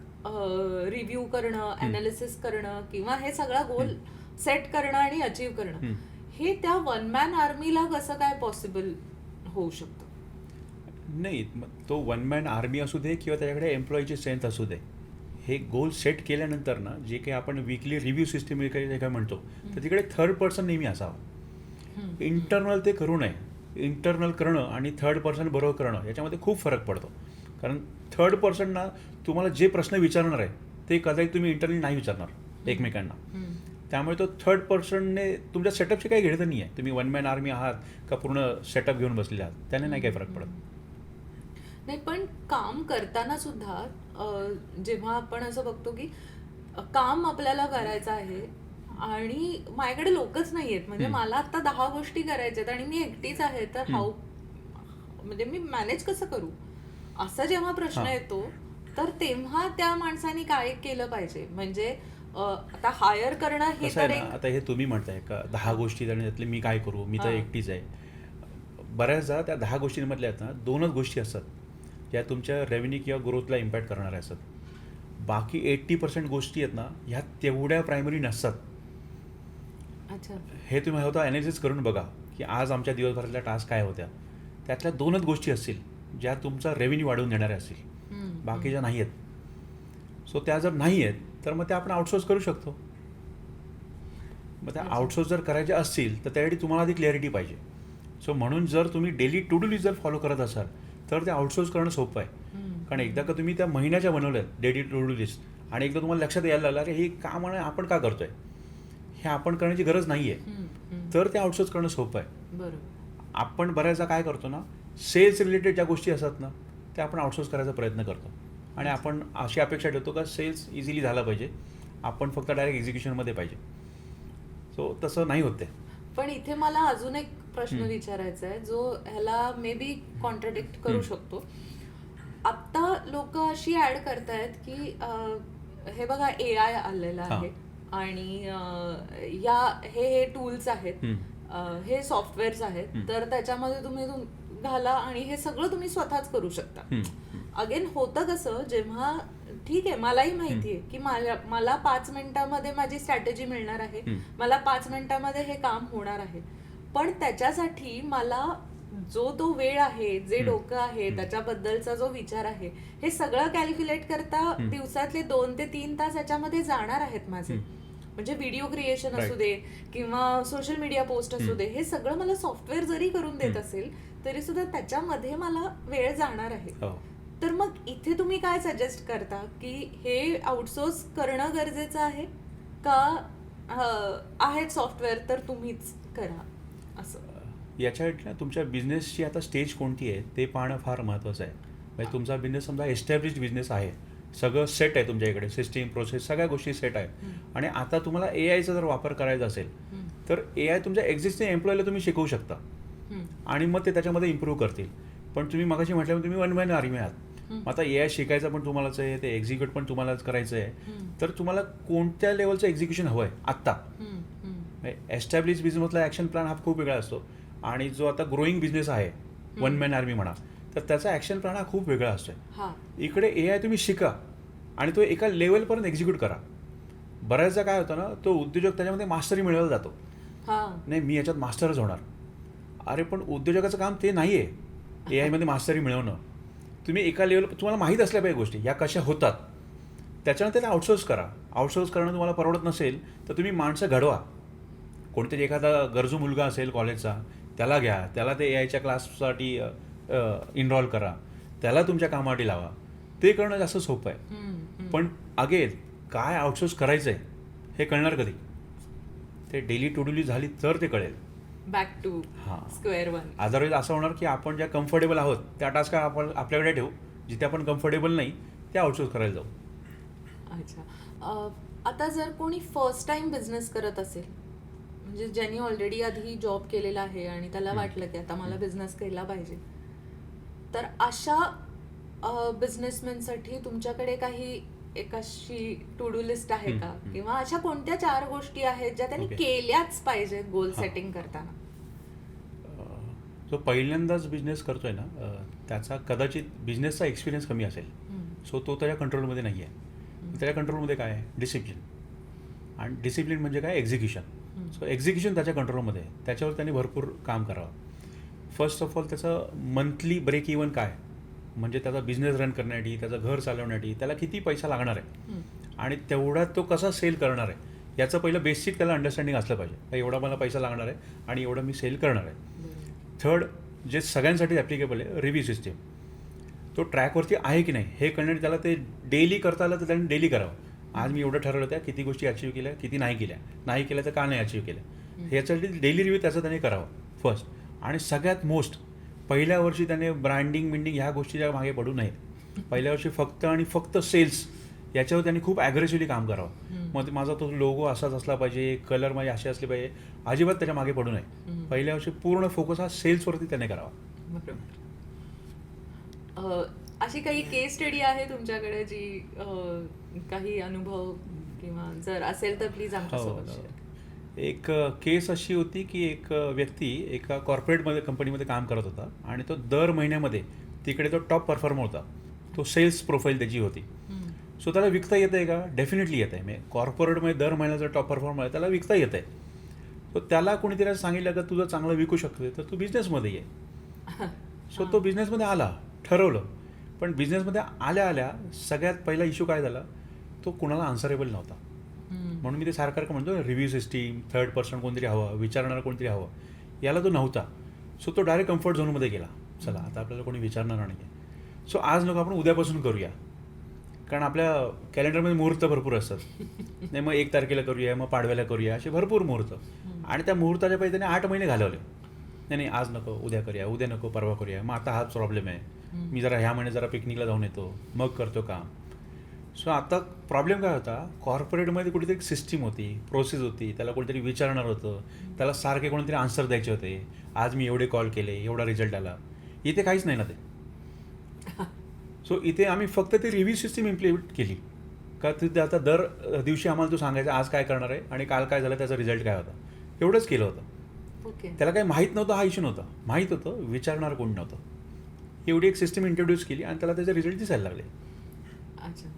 [SPEAKER 1] review करणं, अनालिसिस करणं किंवा हे सगळा गोल सेट करणं आणि अचीव्ह करणं, हे त्या वन मॅन आर्मीला कसं काय पॉसिबल होऊ शकतं?
[SPEAKER 2] नाही, तो वन मॅन आर्मी असू दे किंवा त्याच्याकडे एम्प्लॉईची स्ट्रेंथ असू दे, हे गोल सेट केल्यानंतर ना जे काही आपण वीकली रिव्ह्यू सिस्टीम जे काय म्हणतो, तर तिकडे थर्ड पर्सन नेहमी असावं. इंटरनल ते करू नये. इंटरनल करणं आणि थर्ड पर्सन बरोबर करणं याच्यामध्ये खूप फरक पडतो. कारण थर्ड पर्सनना तुम्हाला जे प्रश्न विचारणार आहे ते कदाचित तुम्ही इंटरनली नाही विचारणार एकमेकांना. त्यामुळे तो थर्ड पर्सनने तुमच्या सेटअपची काही घेणं नाही आहे. तुम्ही वन मॅन आर्मी आहात का पूर्ण सेटअप घेऊन बसले आहात, त्याने नाही काही फरक पडत.
[SPEAKER 1] नाही, पण काम करताना सुद्धा जेव्हा आपण असं बघतो की काम आपल्याला करायचं आहे आणि माझ्याकडे लोकच नाही आहेत, म्हणजे मला आता 10 गोष्टी करायच्या आहेत आणि मी एकटीच आहे, तर हाऊ, म्हणजे मी मॅनेज कसं करू, असा जेव्हा प्रश्न येतो तर तेव्हा त्या माणसाने काय केलं पाहिजे? म्हणजे आता हायर करणं हे
[SPEAKER 2] कसं
[SPEAKER 1] तर
[SPEAKER 2] आहे ना, आता हे तुम्ही म्हणताय का 10 गोष्टी आणि त्यातले मी काय करू, मी तर एकटीच आहे. बऱ्याचदा त्या 10 गोष्टींमधल्या आहेत ना 2च गोष्टी असतात ज्या तुमच्या रेव्हेन्यू किंवा ग्रोथला इम्पॅक्ट करणाऱ्या असतात. बाकी 80% गोष्टी आहेत ना ह्या तेवढ्या प्रायमरी नसतात.
[SPEAKER 1] अच्छा,
[SPEAKER 2] हे तुम्ही होता ॲनालिसिस करून बघा की आज आमच्या दिवसभरातल्या टास्क काय होत्या, त्यातल्या 2च गोष्टी असतील ज्या तुमचा रेव्हेन्यू वाढवून देणाऱ्या असतील, बाकीच्या नाही आहेत. सो त्या जर नाही आहेत तर मग त्या आपण आउटसोर्स करू शकतो. मग त्या आउटसोर्स जर करायच्या असतील तर त्यासाठी तुम्हाला आधी क्लॅरिटी पाहिजे. सो म्हणून जर तुम्ही डेली टू डू लिस्ट जर फॉलो करत असाल तर ते आउटसोर्स करणं सोपं आहे. कारण एकदा का तुम्ही त्या महिन्याच्या बनवल्यात डेली टू डू लिस्ट आणि एकदा तुम्हाला लक्षात यायला लागलं की हे काम आपण का करतोय, हे आपण करण्याची गरज नाही आहे, तर ते आउटसोर्स करणं सोपं आहे.
[SPEAKER 1] बरोबर.
[SPEAKER 2] आपण बऱ्याचदा काय करतो ना, सेल्स रिलेटेड ज्या गोष्टी असतात ना त्या आपण आउटसोर्स करायचा प्रयत्न करतो आणि आपण अशी अपेक्षा ठेवतो का सेल्स इझिली झाला पाहिजे, आपण फक्त डायरेक्ट एक्झिक्युशनमध्ये पाहिजे. सो तसं नाही होते.
[SPEAKER 1] पण इथे मला अजून एक प्रश्न विचारायचा आहे जो ह्याला मे बी कॉन्ट्राडिक्ट करू शकतो. आता लोक अशी ऍड करतायत की हे बघा AI आलेलं आहे आणि हे टूल्स आहेत, हे सॉफ्टवेअर्स आहेत, तर त्याच्यामध्ये तुम्ही घाला आणि हे सगळं तुम्ही स्वतःच करू शकता.
[SPEAKER 2] हम्म.
[SPEAKER 1] अगेन होतं कसं, जेव्हा ठीक आहे मलाही माहिती आहे की मला 5 मिनिटामध्ये माझी स्ट्रॅटेजी मिळणार आहे, मला 5 मिनिटामध्ये हे काम होणार आहे, पण त्याच्यासाठी मला जो तो वेळ आहे, जे डोकं आहे, त्याच्याबद्दलचा जो विचार आहे, हे सगळं कॅल्क्युलेट करता दिवसातले 2 ते 3 तास याच्यामध्ये जाणार आहेत माझे. म्हणजे व्हिडिओ क्रिएशन असू दे किंवा सोशल मीडिया पोस्ट असू दे, हे सगळं मला सॉफ्टवेअर जरी करून देत असेल तरी सुद्धा त्याच्यामध्ये मला वेळ जाणार आहे.
[SPEAKER 2] हो.
[SPEAKER 1] तर मग इथे तुम्ही काय सजेस्ट करता की हे आउटसोर्स करणं गरजेचं आहे का आहेत सॉफ्टवेअर तर तुम्हीच करा असं?
[SPEAKER 2] याच्यात तुमच्या बिझनेसची आता स्टेज कोणती आहे ते पाहणं फार महत्त्वाचं आहे. म्हणजे तुमचा बिझनेस समजा एस्टॅब्लिश्ड बिझनेस आहे, सगळं सेट आहे तुमच्या इकडे, सिस्टीम प्रोसेस सगळ्या गोष्टी सेट आहे, आणि आता तुम्हाला AI चा जर वापर करायचा असेल तर AI तुमच्या एक्झिस्टिंग एम्प्लॉयला तुम्ही शिकवू शकता आणि मग ते त्याच्यामध्ये इम्प्रूव्ह करतील. पण तुम्ही मगाशी म्हटल्यावर तुम्ही वन मॅन आर्मी आहात. आता AI शिकायचं पण तुम्हालाच आहे, ते एक्झिक्यूट पण तुम्हालाच करायचं आहे. तर तुम्हाला कोणत्या लेवलचं एक्झिक्युशन हवं आहे आत्ता? एस्टॅब्लिश बिझनेसमधला ॲक्शन प्लॅन हा खूप वेगळा असतो, आणि जो आता ग्रोईंग बिझनेस आहे, वन मॅन आर्मी म्हणा, तर त्याचा ॲक्शन प्लॅन हा खूप वेगळा असतो. इकडे AI तुम्ही शिका आणि तो एका लेवलपर्यंत एक्झिक्यूट करा. बऱ्याचदा काय होतं ना, तो उद्योजक त्याच्यामध्ये मास्टरी मिळवला जातो. नाही मी याच्यात मास्टरच होणार. अरे पण उद्योजकाचं काम ते नाही आहे AI मध्ये मास्टरी मिळवणं. तुम्ही एका लेवल, तुम्हाला माहीत असल्या पाहिजे गोष्टी या कशा होतात, त्याच्यानंतर त्याला आउटसोर्स करा. आउटसोर्स करणं तुम्हाला परवडत नसेल तर तुम्ही माणसं घडवा. कोणतरी एखादा गरजू मुलगा असेल कॉलेजचा, त्याला घ्या, त्याला ते AI च्या क्लाससाठी इनरोल करा, त्याला तुमच्या कामासाठी लावा. ते करणं जास्त सोपं आहे. पण अगेन काय आउटसोर्स करायचं आहे हे कळणार कधी? ते डेली टू डू लिस्ट झाली तर ते कळेल.
[SPEAKER 1] Back to square one.
[SPEAKER 2] Otherwise असं होणार की आपण ज्या कम्फर्टेबल आहोत त्या टास्क आपण आपल्याकडे ठेवू, जिथे आपण कम्फर्टेबल नाही ते आउटसोर्स करायला जाऊ.
[SPEAKER 1] अच्छा, आता जर कोणी फर्स्ट टाइम बिझनेस करत असेल, म्हणजे ज्यांनी ऑलरेडी आधी जॉब केलेला आहे आणि त्याला वाटलं की आता मला बिझनेस केला पाहिजे, तर अशा बिझनेसमॅनसाठी तुमच्याकडे काही एक अशी टू डू लिस्ट आहे का, किंवा अशा कोणत्या 4 गोष्टी आहेत ज्या त्यांनी केल्याच पाहिजेत गोल सेटिंग करताना?
[SPEAKER 2] जो पहिल्यांदाच बिझनेस करतोय ना, त्याचा कदाचित बिझनेसचा एक्सपिरियन्स कमी असेल, सो तो त्याच्या कंट्रोलमध्ये नाही आहे. त्याच्या कंट्रोलमध्ये काय आहे? डिसिप्लिन. आणि डिसिप्लिन म्हणजे काय? एक्झिक्युशन. सो एक्झिक्युशन त्याच्या कंट्रोलमध्ये आहे, त्याच्यावर त्यांनी भरपूर काम करावं. फर्स्ट ऑफ ऑल त्याचं मंथली ब्रेक इव्हन काय, म्हणजे त्याचा बिझनेस रन करण्यासाठी, त्याचं घर चालवण्यासाठी त्याला किती पैसा लागणार आहे आणि तेवढा तो कसा सेल करणार आहे, याचं पहिलं बेसिक त्याला अंडरस्टँडिंग असलं पाहिजे. एवढा मला पैसा लागणार आहे आणि एवढं मी सेल करणार आहे. थर्ड, जे सगळ्यांसाठी ॲप्लिकेबल आहे, रिव्ह्यू सिस्टीम. तो ट्रॅकवरती आहे की नाही हे कळण्यासाठी त्याला ते डेली करता आलं तर त्याने डेली करावं. आज मी एवढं ठरवलं त्या किती गोष्टी अचीव केल्या, किती नाही केल्या तर का नाही अचीव केल्या, ह्याच्यासाठी डेली रिव्ह्यू त्याचं त्याने करावं फर्स्ट. आणि सगळ्यात मोस्ट, पहिल्या वर्षी त्याने ब्रँडिंग ह्या गोष्टीच्या मागे पडू नयेत. पहिल्या वर्षी फक्त आणि फक्त सेल्स याच्यावर त्यांनी खूप ॲग्रेसिव्हली काम करावं. मग माझा तो लोगो असाच असला पाहिजे, कलर माझे असे असले पाहिजे, अजिबात त्याच्या मागे पडू नये. पहिल्या वर्षी पूर्ण फोकस हा सेल्सवरती त्याने करावा.
[SPEAKER 1] अशी काही केस स्टडी आहे तुमच्याकडे जी काही अनुभव किंवा जर असेल तर प्लीज आमच्यासोबत शेअर.
[SPEAKER 2] एक केस अशी होती की एक व्यक्ती एका कॉर्पोरेटमध्ये कंपनीमध्ये काम करत होता आणि तो दर महिन्यामध्ये तिकडे तो टॉप परफॉर्मर होता. तो सेल्स प्रोफाईल त्याची होती. सो त्याला विकता येतं आहे का? डेफिनेटली येत आहे. म्हणजे कॉर्पोरेटमध्ये दर महिन्याचा टॉप परफॉर्मर आहे, त्याला विकता येत आहे. सो त्याला कोणीतरी सांगितलं का तुझं चांगलं विकू शकतो तर तू बिझनेसमध्ये ये. सो तो बिझनेसमध्ये आला, ठरवलं. पण बिझनेसमध्ये आल्या सगळ्यात पहिला इश्यू काय झाला, तो कुणाला आन्सरेबल नव्हता. म्हणून मी ते सारखं म्हणतो, रिव्ह्यू सिस्टीम, थर्ड पर्सन कोणतरी हवं, विचारणारं कोणतरी हवं, याला तो नव्हता. सो तो डायरेक्ट कम्फर्ट झोनमध्ये गेला. चला आता आपल्याला कोणी विचारणार नाही. सो आज नको आपण उद्यापासून करूया, कारण आपल्या कॅलेंडरमध्ये मुहूर्त भरपूर असतात. नाही मग 1 तारखेला करूया, मग पाडव्याला करूया, असे भरपूर मुहूर्त. आणि त्या मुहूर्ताच्या पहिले त्याने 8 महिने घालवले. नाही आज नको, उद्या करूया, उद्या नको, परवा करूया. मग आता हाच प्रॉब्लेम आहे, मी जरा ह्या महिन्यात जरा पिकनिकला जाऊन येतो, मग करतो काम. सो आता प्रॉब्लेम काय होता, कॉर्पोरेटमध्ये कुठेतरी एक सिस्टीम होती, प्रोसेस होती, त्याला कोणीतरी विचारणार होतं, त्याला सारखे कोणीतरी आन्सर द्यायचे होते. आज मी एवढे कॉल केले, एवढा रिझल्ट आला. इथे काहीच नाही ना ते. सो इथे आम्ही फक्त ती रिव्ह्यू सिस्टीम इम्प्लिमेंट केली का, तिथे आता दर दिवशी आम्हाला तू सांगायचं आज काय करणार आहे आणि काल काय झालं, त्याचा रिझल्ट काय होता, एवढंच केलं होतं.
[SPEAKER 1] ओके.
[SPEAKER 2] त्याला काही माहीत नव्हतं, हा इश्यू नव्हता. माहीत होतं, विचारणार कोण नव्हतं. एवढी एक सिस्टम इंट्रोड्यूस केली आणि त्याला त्याचे रिझल्ट दिसायला लागले.
[SPEAKER 1] अच्छा.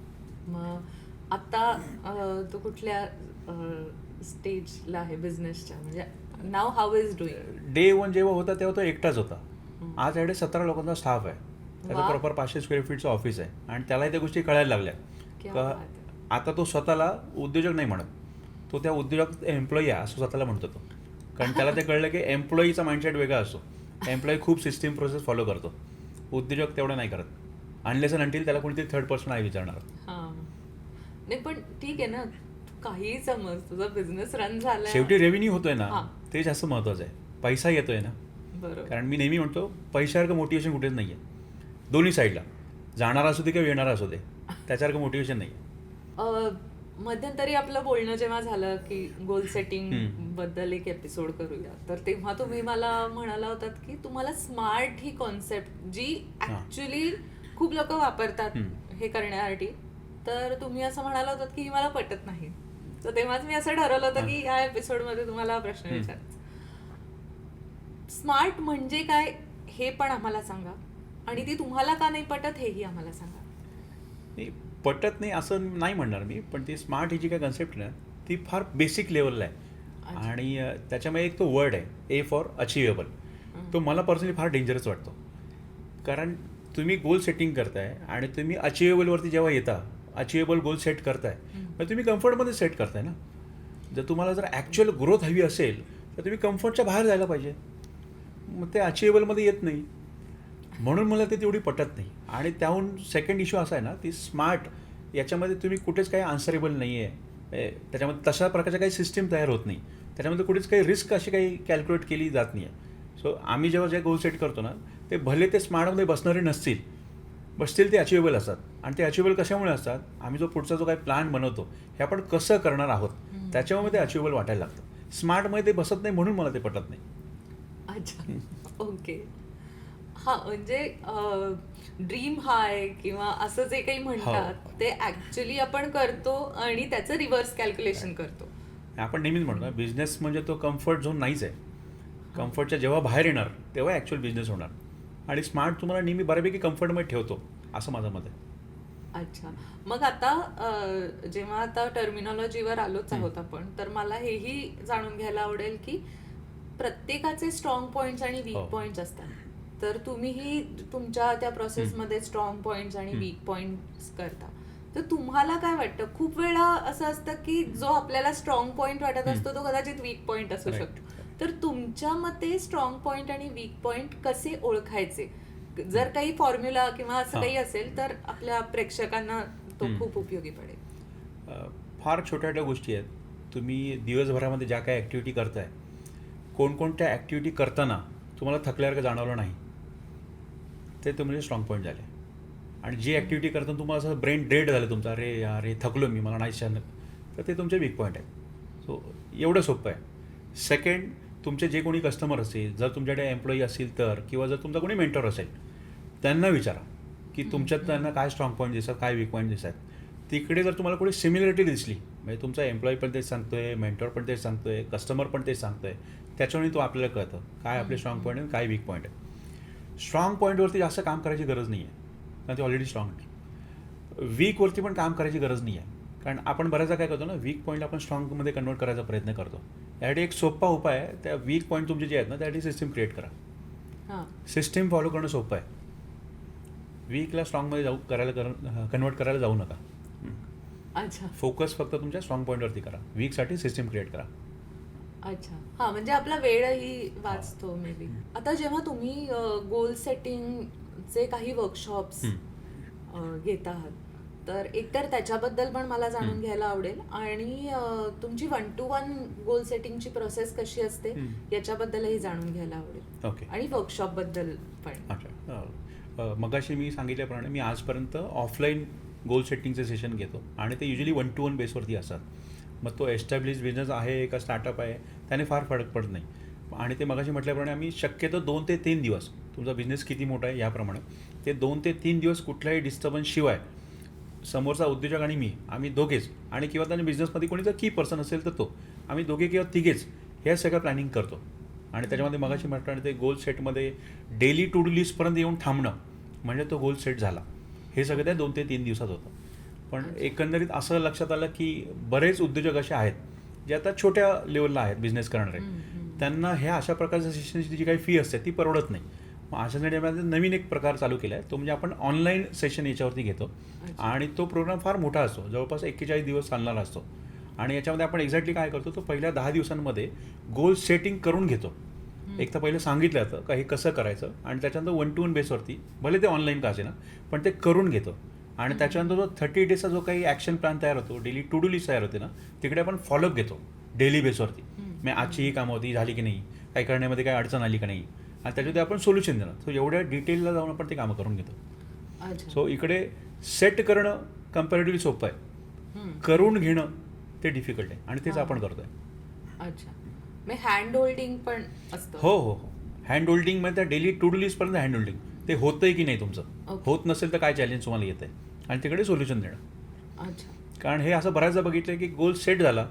[SPEAKER 1] मग आता तू कुठल्या स्टेजला आहे बिझनेसच्या, म्हणजे नाव हाऊ इज डुईंग?
[SPEAKER 2] डे 1 जेव्हा होता तेव्हा तो एकटाच होता. आज याकडे 17 लोकांचा स्टाफ आहे. त्याचं
[SPEAKER 1] वा.
[SPEAKER 2] प्रॉपर 500 स्क्वेअर फीटचं ऑफिस आहे आणि त्यालाही त्या गोष्टी कळायला लागल्या.
[SPEAKER 1] क्या
[SPEAKER 2] का
[SPEAKER 1] बात आहे.
[SPEAKER 2] आता तो स्वतःला उद्योजक नाही म्हणत, तो त्या उद्योजक एम्प्लॉई आहे असं स्वतःला म्हणतो तो. कारण त्याला ते कळलं की एम्प्लॉईचा माइंडसेट वेगळा असतो. एम्प्लॉई खूप सिस्टीम प्रोसेस फॉलो करतो, उद्योजक तेवढं नाही करत. अनलेस अँड अंटिल त्याला कोणीतरी थर्ड पर्सन आहे विचारणार.
[SPEAKER 1] हां. नाही पण ठीक आहे ना, तू काहीही समज, तुझा बिझनेस रन झालाय.
[SPEAKER 2] शेवटी रेव्हेन्यू होतोय ना,
[SPEAKER 1] हां.
[SPEAKER 2] ते जास्त महत्त्वाचं आहे. पैसा येतोय ना.
[SPEAKER 1] बरोबर.
[SPEAKER 2] कारण मी नेहमी म्हणतो पैशासारखं मोटिवेशन कुठेच नाही आहे. दोन्ही साईडला, जाणारा असू दे किंवा येणारा असू दे, त्याच्यासारखं मोटिवेशन नाही आहे.
[SPEAKER 1] मध्यंतरी आपलं बोलणं जेव्हा झालं की गोल सेटिंग बद्दल एक एपिसोड करूया, तर तेव्हा तुम्ही मला म्हणाला होतात की तुम्हाला स्मार्ट ही कॉन्सेप्ट जी ऍक्च्युली खूप लोक वापरतात हे करण्यासाठी, तर तुम्ही असं म्हणाला होतात की ही मला पटत नाही. तर तेव्हाच मी असं ठरवलं होतं की या एपिसोडमध्ये तुम्हाला हा प्रश्न विचारायचा. स्मार्ट म्हणजे काय हे पण आम्हाला सांगा, आणि ती तुम्हाला का नाही पटत हेही आम्हाला सांगा.
[SPEAKER 2] नाही, पटत नाही असं नाही म्हणणार मी, पण ती स्मार्ट ही जी काय कन्सेप्ट आहे ना, ती फार बेसिक लेवलला आहे.
[SPEAKER 1] अच्छा.
[SPEAKER 2] आणि त्याच्यामध्ये एक तो वर्ड आहे, ए फॉर अचिवेबल. तो मला पर्सनली फार डेंजरस वाटतो. कारण तुम्ही गोल सेटिंग करताय आणि तुम्ही अचिवेबलवरती जेव्हा येता, अचिवेबल गोल सेट करताय, तर तुम्ही कम्फर्टमध्ये सेट करताय ना. जर तुम्हाला जर ॲक्च्युअल ग्रोथ हवी असेल तर तुम्ही कम्फर्टच्या बाहेर जायला पाहिजे. मग ते अचिवेबलमध्ये येत नाही, म्हणून मला ते तेवढी पटत नाही. आणि त्याहून सेकंड इश्यू असा आहे ना, ती स्मार्ट याच्यामध्ये तुम्ही कुठेच काही आन्सरेबल नाही आहे. त्याच्यामध्ये तशा प्रकारच्या काही सिस्टीम तयार होत नाही. त्याच्यामध्ये कुठेच काही रिस्क अशी काही कॅल्क्युलेट केली जात नाही आहे. सो आम्ही जेव्हा जे गोल सेट करतो ना, ते भले ते स्मार्टमध्ये बसणारे नसतील, बसतील ते अचिवेबल असतात. आणि ते अचिवेबल कशामुळे असतात, आम्ही जो पुढचा जो काही प्लॅन बनवतो हे आपण कसं करणार आहोत त्याच्यामुळे ते अचिवेबल वाटायला लागतं. स्मार्टमध्ये ते बसत नाही, म्हणून मला ते पटत नाही.
[SPEAKER 1] अच्छा. ओके. हा, म्हणजे ड्रीम हाय किंवा असं जे काही म्हणतात ते ऍक्च्युली आपण करतो आणि त्याचं रिव्हर्स कॅल्क्युलेशन करतो.
[SPEAKER 2] आपण नेहमीच म्हणतो बिझनेस म्हणजे तो कम्फर्ट झोन नाहीच आहे. कम्फर्टच्या जेव्हा बाहेर येणार तेव्हा ॲक्च्युअल बिझनेस होणार. आणि स्मार्ट तुम्हाला नेहमी बऱ्यापैकी कम्फर्टमध्ये ठेवतो, असं माझं मत आहे.
[SPEAKER 1] अच्छा. मग आता जेव्हा आता टर्मिनॉलॉजीवर आलोच आहोत आपण, तर मला हेही जाणून घ्यायला आवडेल की प्रत्येकाचे स्ट्रॉंग पॉइंट्स आणि वीक पॉइंट्स असतात. तर तुम्हीही तुमच्या त्या प्रोसेसमध्ये स्ट्रॉंग पॉइंट्स आणि वीक पॉइंट्स करता. तर तुम्हाला काय वाटतं, खूप वेळा असं असतं की जो आपल्याला स्ट्रॉंग पॉइंट वाटत असतो तो कदाचित वीक पॉइंट असू शकतो. तर तुमच्या मते स्ट्रॉंग पॉइंट आणि वीक पॉइंट कसे ओळखायचे? जर काही फॉर्म्युला किंवा असं काही असेल तर आपल्या प्रेक्षकांना तो खूप उपयोगी पडेल.
[SPEAKER 2] फार छोट्या छोट्या गोष्टी आहेत. तुम्ही दिवसभरामध्ये ज्या काही ॲक्टिव्हिटी करताय, कोणकोणत्या ॲक्टिव्हिटी करताना तुम्हाला थकल्यासारखं जाणवलं नाही, ते तुमचे स्ट्रॉंग पॉईंट झाले. आणि जी ॲक्टिव्हिटी करताना तुम्हाला असं ब्रेन डेड झालं तुमचं, अरे यार हे थकलो मी, मला नाही छान, तर ते तुमचे वीक पॉईंट आहेत. सो एवढं सोपं आहे. सेकंड, तुमचे जे कोणी कस्टमर असेल, जर तुमच्याकडे एम्प्लॉई असतील तर, किंवा जर तुमचा कोणी मेंटर असेल, त्यांना विचारा की तुमच्यात त्यांना काय स्ट्रॉंग पॉईंट दिसतात, काय वीक पॉईंट दिसतात. तिकडे जर तुम्हाला कोणी सिमिलरिटी दिसली, म्हणजे तुमचा एम्प्लॉई पण तेच सांगतोय, मेंटर पण तेच सांगतोय, कस्टमर पण तेच सांगतोय, त्याच्यामुळे तो आपल्याला कळतं काय आपले स्ट्रॉंग पॉईंट आणि काय वीक पॉईंट आहे. स्ट्रॉंग पॉईंटवरती जास्त काम करायची गरज नाही आहे, कारण ते ऑलरेडी स्ट्रॉंग आहे. वीकवरती पण काम करायची गरज नाही आहे, कारण आपण बऱ्याचदा काय करतो ना, वीक पॉईंट आपण स्ट्रॉंगमध्ये कन्वर्ट करायचा प्रयत्न करतो. यासाठी एक सोपा उपाय आहे, त्या वीक पॉईंट तुमचे जे आहेत ना त्यासाठी सिस्टीम क्रिएट करा. सिस्टीम फॉलो करणं सोपं आहे. वीकला स्ट्रॉंगमध्ये कन्वर्ट करायला जाऊ नका.
[SPEAKER 1] अच्छा.
[SPEAKER 2] फोकस फक्त तुमच्या स्ट्रॉंग पॉईंटवरती करा. वीकसाठी सिस्टीम क्रिएट करा.
[SPEAKER 1] अच्छा. हा, म्हणजे आपला वेळही वाचतो मे बी. आता जेव्हा तुम्ही गोल सेटिंगचे काही वर्कशॉप्स घेत आहात, तर एकतर त्याच्याबद्दल पण मला जाणून घ्यायला आवडेल, आणि तुमची 1-to-1 गोल सेटिंगची प्रोसेस कशी असते याच्याबद्दलही जाणून घ्यायला आवडेल.
[SPEAKER 2] ओके.
[SPEAKER 1] आणि वर्कशॉपबद्दल पण.
[SPEAKER 2] अच्छा. मगाशी मी सांगितल्याप्रमाणे मी आजपर्यंत ऑफलाईन गोल सेटिंगचे सेशन घेतो, आणि ते युजली 1-to-1 बेसवरती असतात. मग तो एस्टॅब्लिश बिझनेस आहे का स्टार्टअप आहे त्याने फार फरक पडत नाही. आणि ते मगाशी म्हटल्याप्रमाणे आम्ही शक्यतो 2 ते 3 दिवस, तुमचा बिझनेस किती मोठा आहे याप्रमाणे, ते 2 ते 3 दिवस कुठल्याही डिस्टर्बन्स शिवाय, समोरचा उद्योजक आणि मी, आम्ही दोघेच, आणि किंवा त्याने बिझनेसमध्ये कोणी जर की पर्सन असेल तर तो, आम्ही दोघे किंवा तिघेच हे सगळं प्लॅनिंग करतो. आणि त्याच्यामध्ये मगाशी म्हटलं ते गोल सेटमध्ये डेली टू डू लिस्टपर्यंत येऊन थांबणं म्हणजे तो गोल सेट झाला. हे सगळं त्या 2 ते 3 दिवसात होतं. पण एकंदरीत असं लक्षात आलं की बरेच उद्योजक असे आहेत जे आता छोट्या लेवलला आहेत बिझनेस करणारे, त्यांना ह्या अशा प्रकारच्या सेशनची जी काही फी असते ती परवडत नाही. मग अशासाठी आम्ही नवीन एक प्रकार चालू केला आहे, तो म्हणजे आपण ऑनलाईन सेशन याच्यावरती घेतो आणि तो प्रोग्राम फार मोठा असतो, जवळपास 41 दिवस चालणारा असतो. आणि याच्यामध्ये आपण एक्झॅक्टली काय करतो, तो पहिल्या 10 दिवसांमध्ये गोल सेटिंग करून घेतो. एक तर पहिलं सांगितलं जातं का हे कसं करायचं आणि त्याच्यानंतर 1 to 1 बेसवरती, भले ते ऑनलाईन का असे ना, पण ते करून घेतो. आणि त्याच्यानंतर जो 30 डेजचा जो काही ॲक्शन प्लॅन तयार होतो, डेली टू डू लिस्ट तयार होते ना, तिकडे आपण फॉलोअप घेतो डेली बेसवरती. मग आजची ही कामं होती, झाली की नाही, काही करण्यामध्ये काही अडचण आली की नाही, आणि त्याच्यामध्ये आपण सोल्युशन देणार. सो एवढ्या डिटेलला जाऊन आपण ते कामं करून घेतो. सो इकडे सेट करणं कम्पॅरेटिव्हली सोपं आहे, करून घेणं ते डिफिकल्ट आहे आणि तेच आपण करतोय.
[SPEAKER 1] अच्छा, मग हँड होल्डिंग पण असतं?
[SPEAKER 2] हो हो हो, हँड होल्डिंग म्हणजे त्या डेली टू डू लिस्टपर्यंत हँड होल्डिंग, ते होतंय की नाही तुमचं, होत नसेल तर काय चॅलेंज तुम्हाला येत आहे आणि तिकडे सोल्युशन देणं.
[SPEAKER 1] अच्छा,
[SPEAKER 2] कारण हे असं बऱ्याचदा बघितलं की गोल सेट झाला,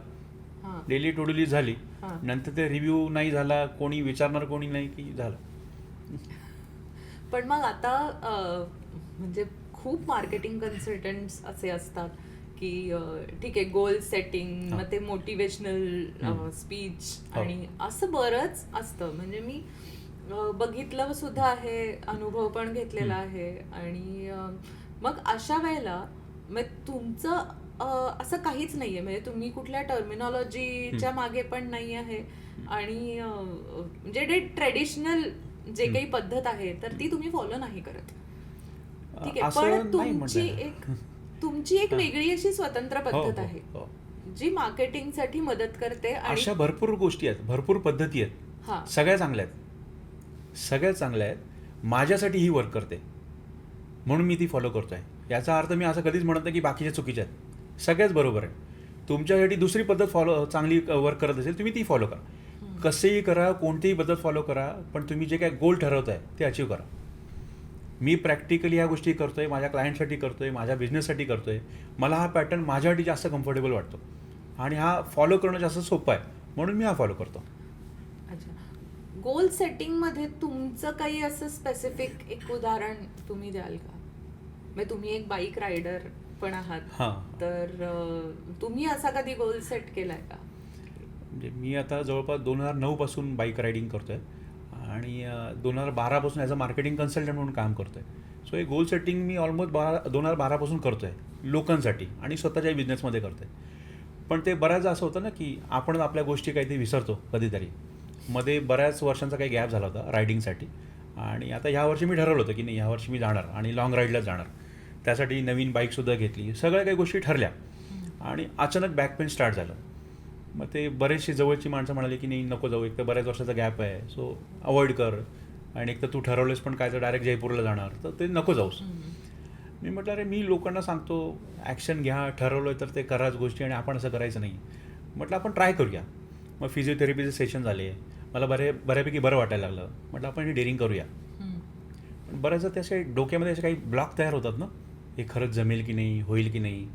[SPEAKER 2] डेली टू डू लिस्ट झाली, नंतर ते रिव्ह्यू नाही झाला, कोणी विचारणार कोणी नाही की झालं.
[SPEAKER 1] पण मग आता म्हणजे खूप मार्केटिंग कन्सल्टंट्स असे असतात की ठीक आहे, गोल सेटिंग, मग ते मोटिवेशनल स्पीच आणि असं बरंच असतं. म्हणजे मी बघितलं सुद्धा आहे, अनुभव पण घेतलेला आहे. आणि मग अशा वेळेला मग तुमचं असं काहीच नाहीये, म्हणजे तुम्ही कुठल्या टर्मिनॉलॉजीच्या मागे पण नाही आहे आणि म्हणजे ट्रेडिशनल जे काही पद्धत आहे तर ती तुम्ही फॉलो नाही करत. ठीक आहे, पण तुमची एक वेगळी अशी स्वतंत्र पद्धत आहे जी मार्केटिंगसाठी मदत करते.
[SPEAKER 2] अशा भरपूर गोष्टी आहेत, भरपूर पद्धती आहेत, सगळ्या चांगल्या आहेत, सगळ्यात चांगल्या आहेत. माझ्यासाठी ही वर्क करते म्हणून मी ती फॉलो करतोय. याचा अर्थ मी असं कधीच म्हणत नाही की बाकीच्या चुकीच्या आहेत, सगळ्याच बरोबर आहे. तुमच्यासाठी दुसरी पद्धत चांगली वर्क करत असेल, तुम्ही ती फॉलो करा. कसेही करा, कोणतीही पद्धत फॉलो करा, पण तुम्ही जे काय गोल ठरवताय ते अचीव करा. मी प्रॅक्टिकली ह्या गोष्टी करतोय, माझ्या क्लायंटसाठी करतोय, माझ्या बिझनेससाठी करतोय. मला हा पॅटर्न माझ्यासाठी जास्त कम्फर्टेबल वाटतो आणि हा फॉलो करणं जास्त सोपं आहे म्हणून मी हा फॉलो करतो.
[SPEAKER 1] अच्छा, गोल सेटिंग मध्ये तुमचं काही असं स्पेसिफिक एक उदाहरण तुम्ही द्याल का? म्हणजे तुम्ही एक बाईक रायडर पण आहात, तर तुम्ही असा कधी गोल सेट केलाय का?
[SPEAKER 2] म्हणजे मी आता जवळपास 2009 पासून बाईक रायडिंग करतोय आणि 2012 पासून ॲज अ मार्केटिंग कन्सल्टंट म्हणून काम करतोय. सो हे गोल सेटिंग मी ऑलमोस्ट 2012 पासून करतोय लोकांसाठी आणि स्वतःच्या बिझनेसमध्ये करतोय. पण ते बऱ्याचदा असं होतं ना की आपण आपल्या गोष्टी काहीतरी विसरतो कधीतरी. मध्ये बऱ्याच वर्षांचा काही गॅप झाला होता रायडिंगसाठी आणि आता ह्या वर्षी मी ठरवलं होतं की नाही, ह्या वर्षी मी जाणार आणि लाँग राईडलाच जाणार. त्यासाठी नवीन बाईकसुद्धा घेतली, सगळ्या काही गोष्टी ठरल्या आणि अचानक बॅक पेन स्टार्ट झालं. मग ते बरेचशी जवळची माणसं म्हणाली की नाही, नको जाऊ, एक तर बऱ्याच वर्षाचा गॅप आहे, सो अवॉइड कर. आणि एक तर तू ठरवलेस पण काय तर डायरेक्ट जयपूरला जाणार, तर ते नको जाऊस. मी म्हटलं अरे, मी लोकांना सांगतो ॲक्शन घ्या, ठरवलं तर ते कराच गोष्टी आणि आपण असं करायचं नाही. म्हटलं आपण ट्राय करूया. मग फिजिओथेरपीचे सेशन झाले, मला बऱ्यापैकी बरं वाटायला लागलं. म्हटलं आपण हे डेअरिंग करूया. पण बऱ्याचदा त्याचे डोक्यामध्ये असे काही ब्लॉक तयार होतात ना, हे खरंच जमेल की नाही, होईल की नाही.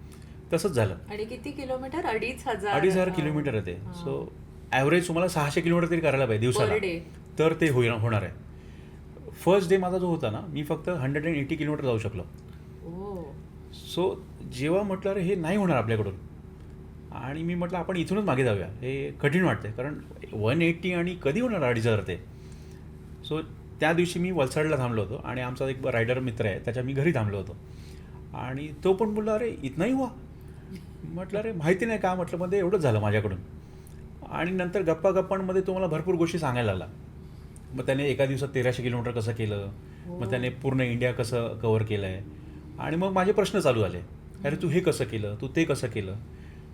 [SPEAKER 2] तसंच झालं.
[SPEAKER 1] आणि किती किलोमीटर? 2500
[SPEAKER 2] किलोमीटर आहे ते. सो ॲव्हरेज तुम्हाला 600 किलोमीटर तरी करायला पाहिजे दिवसाला, तर ते होणार आहे. फर्स्ट डे माझा जो होता ना, मी फक्त 180 किलोमीटर जाऊ शकलो. सो जेव्हा म्हटलं अरे हे नाही होणार आपल्याकडून, आणि मी म्हटलं आपण इथूनच मागे जाऊया, हे कठीण वाटतंय कारण 180 आणि कधी होणार 2500 ते. सो त्या दिवशी मी वलसाडला थांबलो होतो आणि आमचा एक रायडर मित्र आहे, त्याच्या मी घरी थांबलो होतो आणि तो पण बोलला अरे इथनंही हुआ. म्हटलं अरे माहिती नाही का, म्हटलं मध्ये एवढंच झालं माझ्याकडून. आणि नंतर गप्पांमध्ये तो मला भरपूर गोष्टी सांगायला लागला. मग त्याने एका दिवसात 1300 किलोमीटर कसं केलं, मग त्याने पूर्ण इंडिया कसं कव्हर केलं आहे. आणि मग माझे प्रश्न चालू झाले, अरे तू हे कसं केलं, तू ते कसं केलं.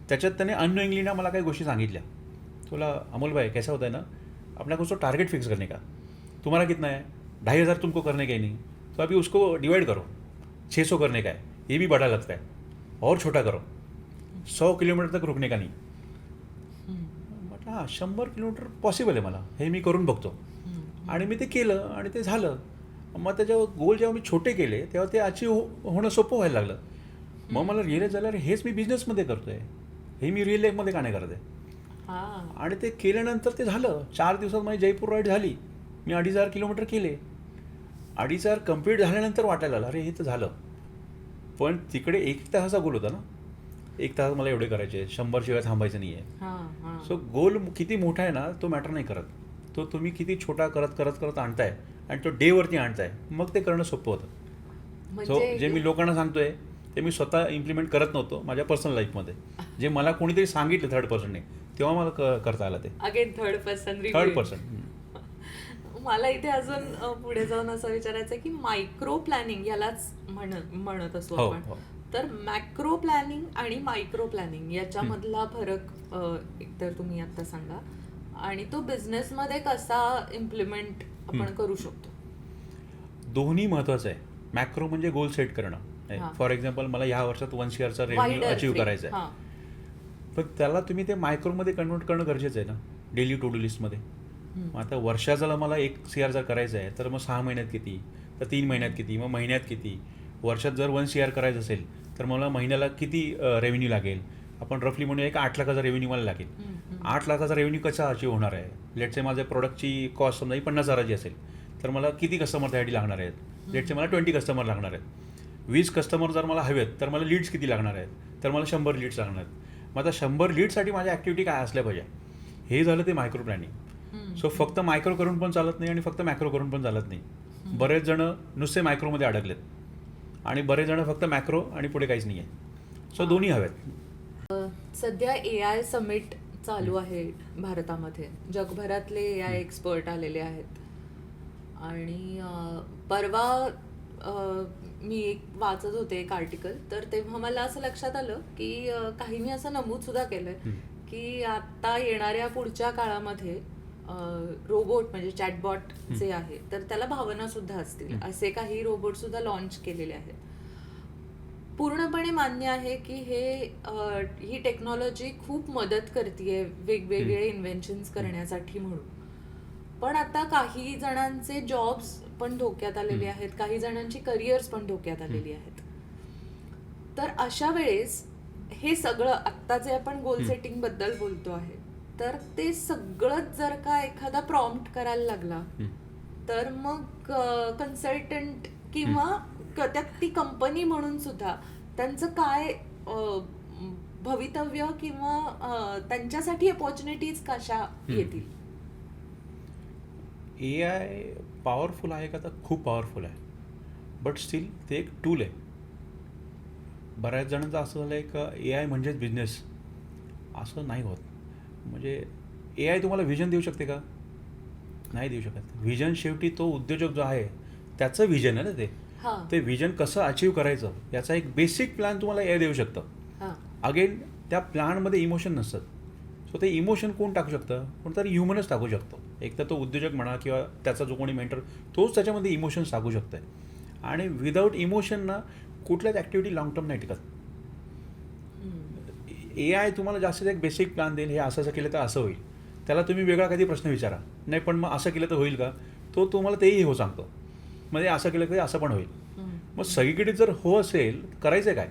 [SPEAKER 2] त्याच्यात त्याने अननोइंगली ना मला काही गोष्टी सांगितल्या. तुला अमोल भाई कैसा होता है ना, अपना कुछ तो टारगेट फिक्स करने का, तुम्हारा कितना है, 2500 तुमको करने का ही नहीं, तो अभी उसको डिवाइड करो, 600 करने का है, ये भी बड़ा लगता है, और छोटा करो, 100 किलोमीटर तक रुकने का नहीं. म्हटलं हां 100 किलोमीटर पॉसिबल आहे मला, हे मी करून बघतो. आणि मी ते केलं आणि ते झालं. मग त्याच्यावर गोल जेव्हा मी छोटे केले तेव्हा ते अचीव होणं सोपं व्हायला लागलं. मग मला रिअलाइज झालं अरे हेच मी बिझनेसमध्ये करतो आहे, हे मी रिअल लाईफमध्ये का नाही करत आहे.
[SPEAKER 1] हा.
[SPEAKER 2] आणि ते केल्यानंतर ते झालं. 4 दिवसात माझी जयपूर राईड झाली. मी 2,500 किलोमीटर केले. 2,500 कम्प्लीट झाल्यानंतर वाटायला लागलं, अरे हे तर झालं. पण तिकडे 1 तासाचा गोल होता ना. 1 तास मला एवढे करायचे, 100 शिवाय थांबायचं नाही आहे.
[SPEAKER 1] हा, हा.
[SPEAKER 2] सो गोल किती मोठा आहे ना, तो मॅटर नाही करत. तो तुम्ही किती छोटा करत करत करत आणताय आणि तो डेवरती आणताय, मग ते करणं सोपं होतं. सो
[SPEAKER 1] म्हणजे
[SPEAKER 2] जे मी लोकांना सांगतोय ते मी स्वतः इम्प्लिमेंट करत नव्हतो माझ्या पर्सनल लाईफमध्ये. जे मला कोणीतरी सांगितलं थर्ड पर्सनने, तेव्हा मला करता आलं ते.
[SPEAKER 1] Again third person
[SPEAKER 2] third person.
[SPEAKER 1] मला इथे अजून पुढे जाऊन असं विचारायचं की मायक्रो प्लॅनिंग यालाच म्हणत असतो
[SPEAKER 2] हो,
[SPEAKER 1] आपण.
[SPEAKER 2] हो.
[SPEAKER 1] तर मॅक्रो प्लॅनिंग आणि मायक्रो प्लॅनिंग याच्यामधला फरक एकतर तुम्ही आता सांगा, आणि तो बिझनेसमध्ये कसा इम्प्लिमेंट आपण करू शकतो.
[SPEAKER 2] दोन्ही महत्त्वाचं आहे. मॅक्रो म्हणजे गोल सेट
[SPEAKER 1] हां.
[SPEAKER 2] करणं. फॉर एक्झाम्पल मला ह्या वर्षात 1 CRचा रेव्हेन्यू
[SPEAKER 1] Wider
[SPEAKER 2] अचीव्ह
[SPEAKER 1] frame.
[SPEAKER 2] करायचा आहे.
[SPEAKER 1] हां.
[SPEAKER 2] पण त्याला तुम्ही ते मायक्रोमध्ये कन्वर्ट करणं गरजेचं आहे ना, डेली टू डू लिस्टमध्ये. मग आता वर्षाचा मला 1 CR जर करायचं आहे, तर मग 6 महिन्यात किती, तर 3 महिन्यात किती, मग महिन्यात किती. वर्षात जर 1 CR करायचं असेल तर मला महिन्याला किती रेव्हेन्यू लागेल. आपण रफली म्हणूया एक 8 लाखाचा रेव्हेन्यू मला लागेल. 8 लाखाचा रेव्हेन्यू कसा अचीव्ह होणार आहे. लेटचे माझ्या प्रोडक्टची कॉस्ट समजा 50,000ची असेल, तर मला किती कस्टमर त्यासाठी लागणार आहेत. लेटचे मला 20 कस्टमर लागणार आहेत. 20 कस्टमर जर मला हवेत, तर मला लीड्स किती लागणार आहेत, तर मला 100 लीड्स लागणार आहेत. मग आता 100 लीडसाठी माझ्या ॲक्टिव्हिटी काय असल्या पाहिजे. हे झालं ते मायक्रो प्लॅनिंग. सो फक्त मायक्रो करून पण चालत नाही आणि फक्त मॅक्रो करून पण चालत नाही. बरेच जण नुसते मायक्रोमध्ये अडकलेत आणि बरेच जण फक्त मॅक्रो आणि पुढे काहीच नाही आहे. सो दोन्ही हवेत.
[SPEAKER 1] सध्या AI समिट चालू आहे भारतामध्ये. जगभरातले AI एक्सपर्ट आलेले आहेत. आणि परवा मी एक वाचत होते एक आर्टिकल, तर तेव्हा मला असं लक्षात आलं की काहींनी असं नमूद सुद्धा केलंय की आता येणाऱ्या पुढच्या काळामध्ये रोबोट म्हणजे चॅटबॉट जे आहे, तर त्याला भावना सुद्धा असतील, असे काही रोबोट सुद्धा लॉन्च केलेले आहेत. पूर्णपणे मान्य आहे की ही टेक्नॉलॉजी खूप मदत करते वेगवेगळे इन्व्हेन्शन्स करण्यासाठी म्हणून. पण आता काही जणांचे जॉब्स पण धोक्यात आलेले आहेत, काही जणांची करिअर्स पण धोक्यात आलेली आहेत. तर अशा वेळेस हे सगळं आत्ता जे आपण गोल सेटिंग बद्दल बोलतो आहे, तर ते सगळंच जर का एखादा प्रॉम्प्ट करायला लागला, तर मग कन्सल्टंट किंवा ती कंपनी म्हणून सुद्धा त्यांचं काय भवितव्य किंवा त्यांच्यासाठी अपॉर्च्युनिटीज कशा येतील.
[SPEAKER 2] AI पॉवरफुल आहे का, तर खूप पॉवरफुल आहे. बट स्टील ते एक टूल आहे. बऱ्याच जणांचं असं झालं आहे का AI म्हणजेच बिझनेस. असं नाही होत. म्हणजे AI तुम्हाला व्हिजन देऊ शकते का, नाही देऊ शकत. व्हिजन शेवटी तो उद्योजक जो आहे त्याचं व्हिजन आहे ना ते. ते व्हिजन कसं अचीव्ह करायचं याचा एक बेसिक प्लॅन तुम्हाला AI देऊ शकतं. अगेन त्या प्लॅनमध्ये इमोशन नसतं. सो ते इमोशन कोण टाकू शकतं, कोणतरी ह्युमनच टाकू शकतो. एक तर तो उद्योजक म्हणा किंवा त्याचा जो कोणी मेंटर, तोच त्याच्यामध्ये इमोशन्स टाकू शकतो आहे. आणि विदाऊट इमोशन ना कुठल्याच ॲक्टिव्हिटी लॉंग टर्म नाही टिकत. AI तुम्हाला जास्तीत एक बेसिक प्लॅन देईल, हे असं असं केलं तर असं होईल. त्याला तुम्ही वेगळा कधी प्रश्न विचारा, नाही पण मग असं केलं तर होईल का, तो तुम्हाला तेही हो सांगतो. म्हणजे असं केलं तरी असं पण होईल. मग सगळीकडे जर हो असेल, करायचं काय,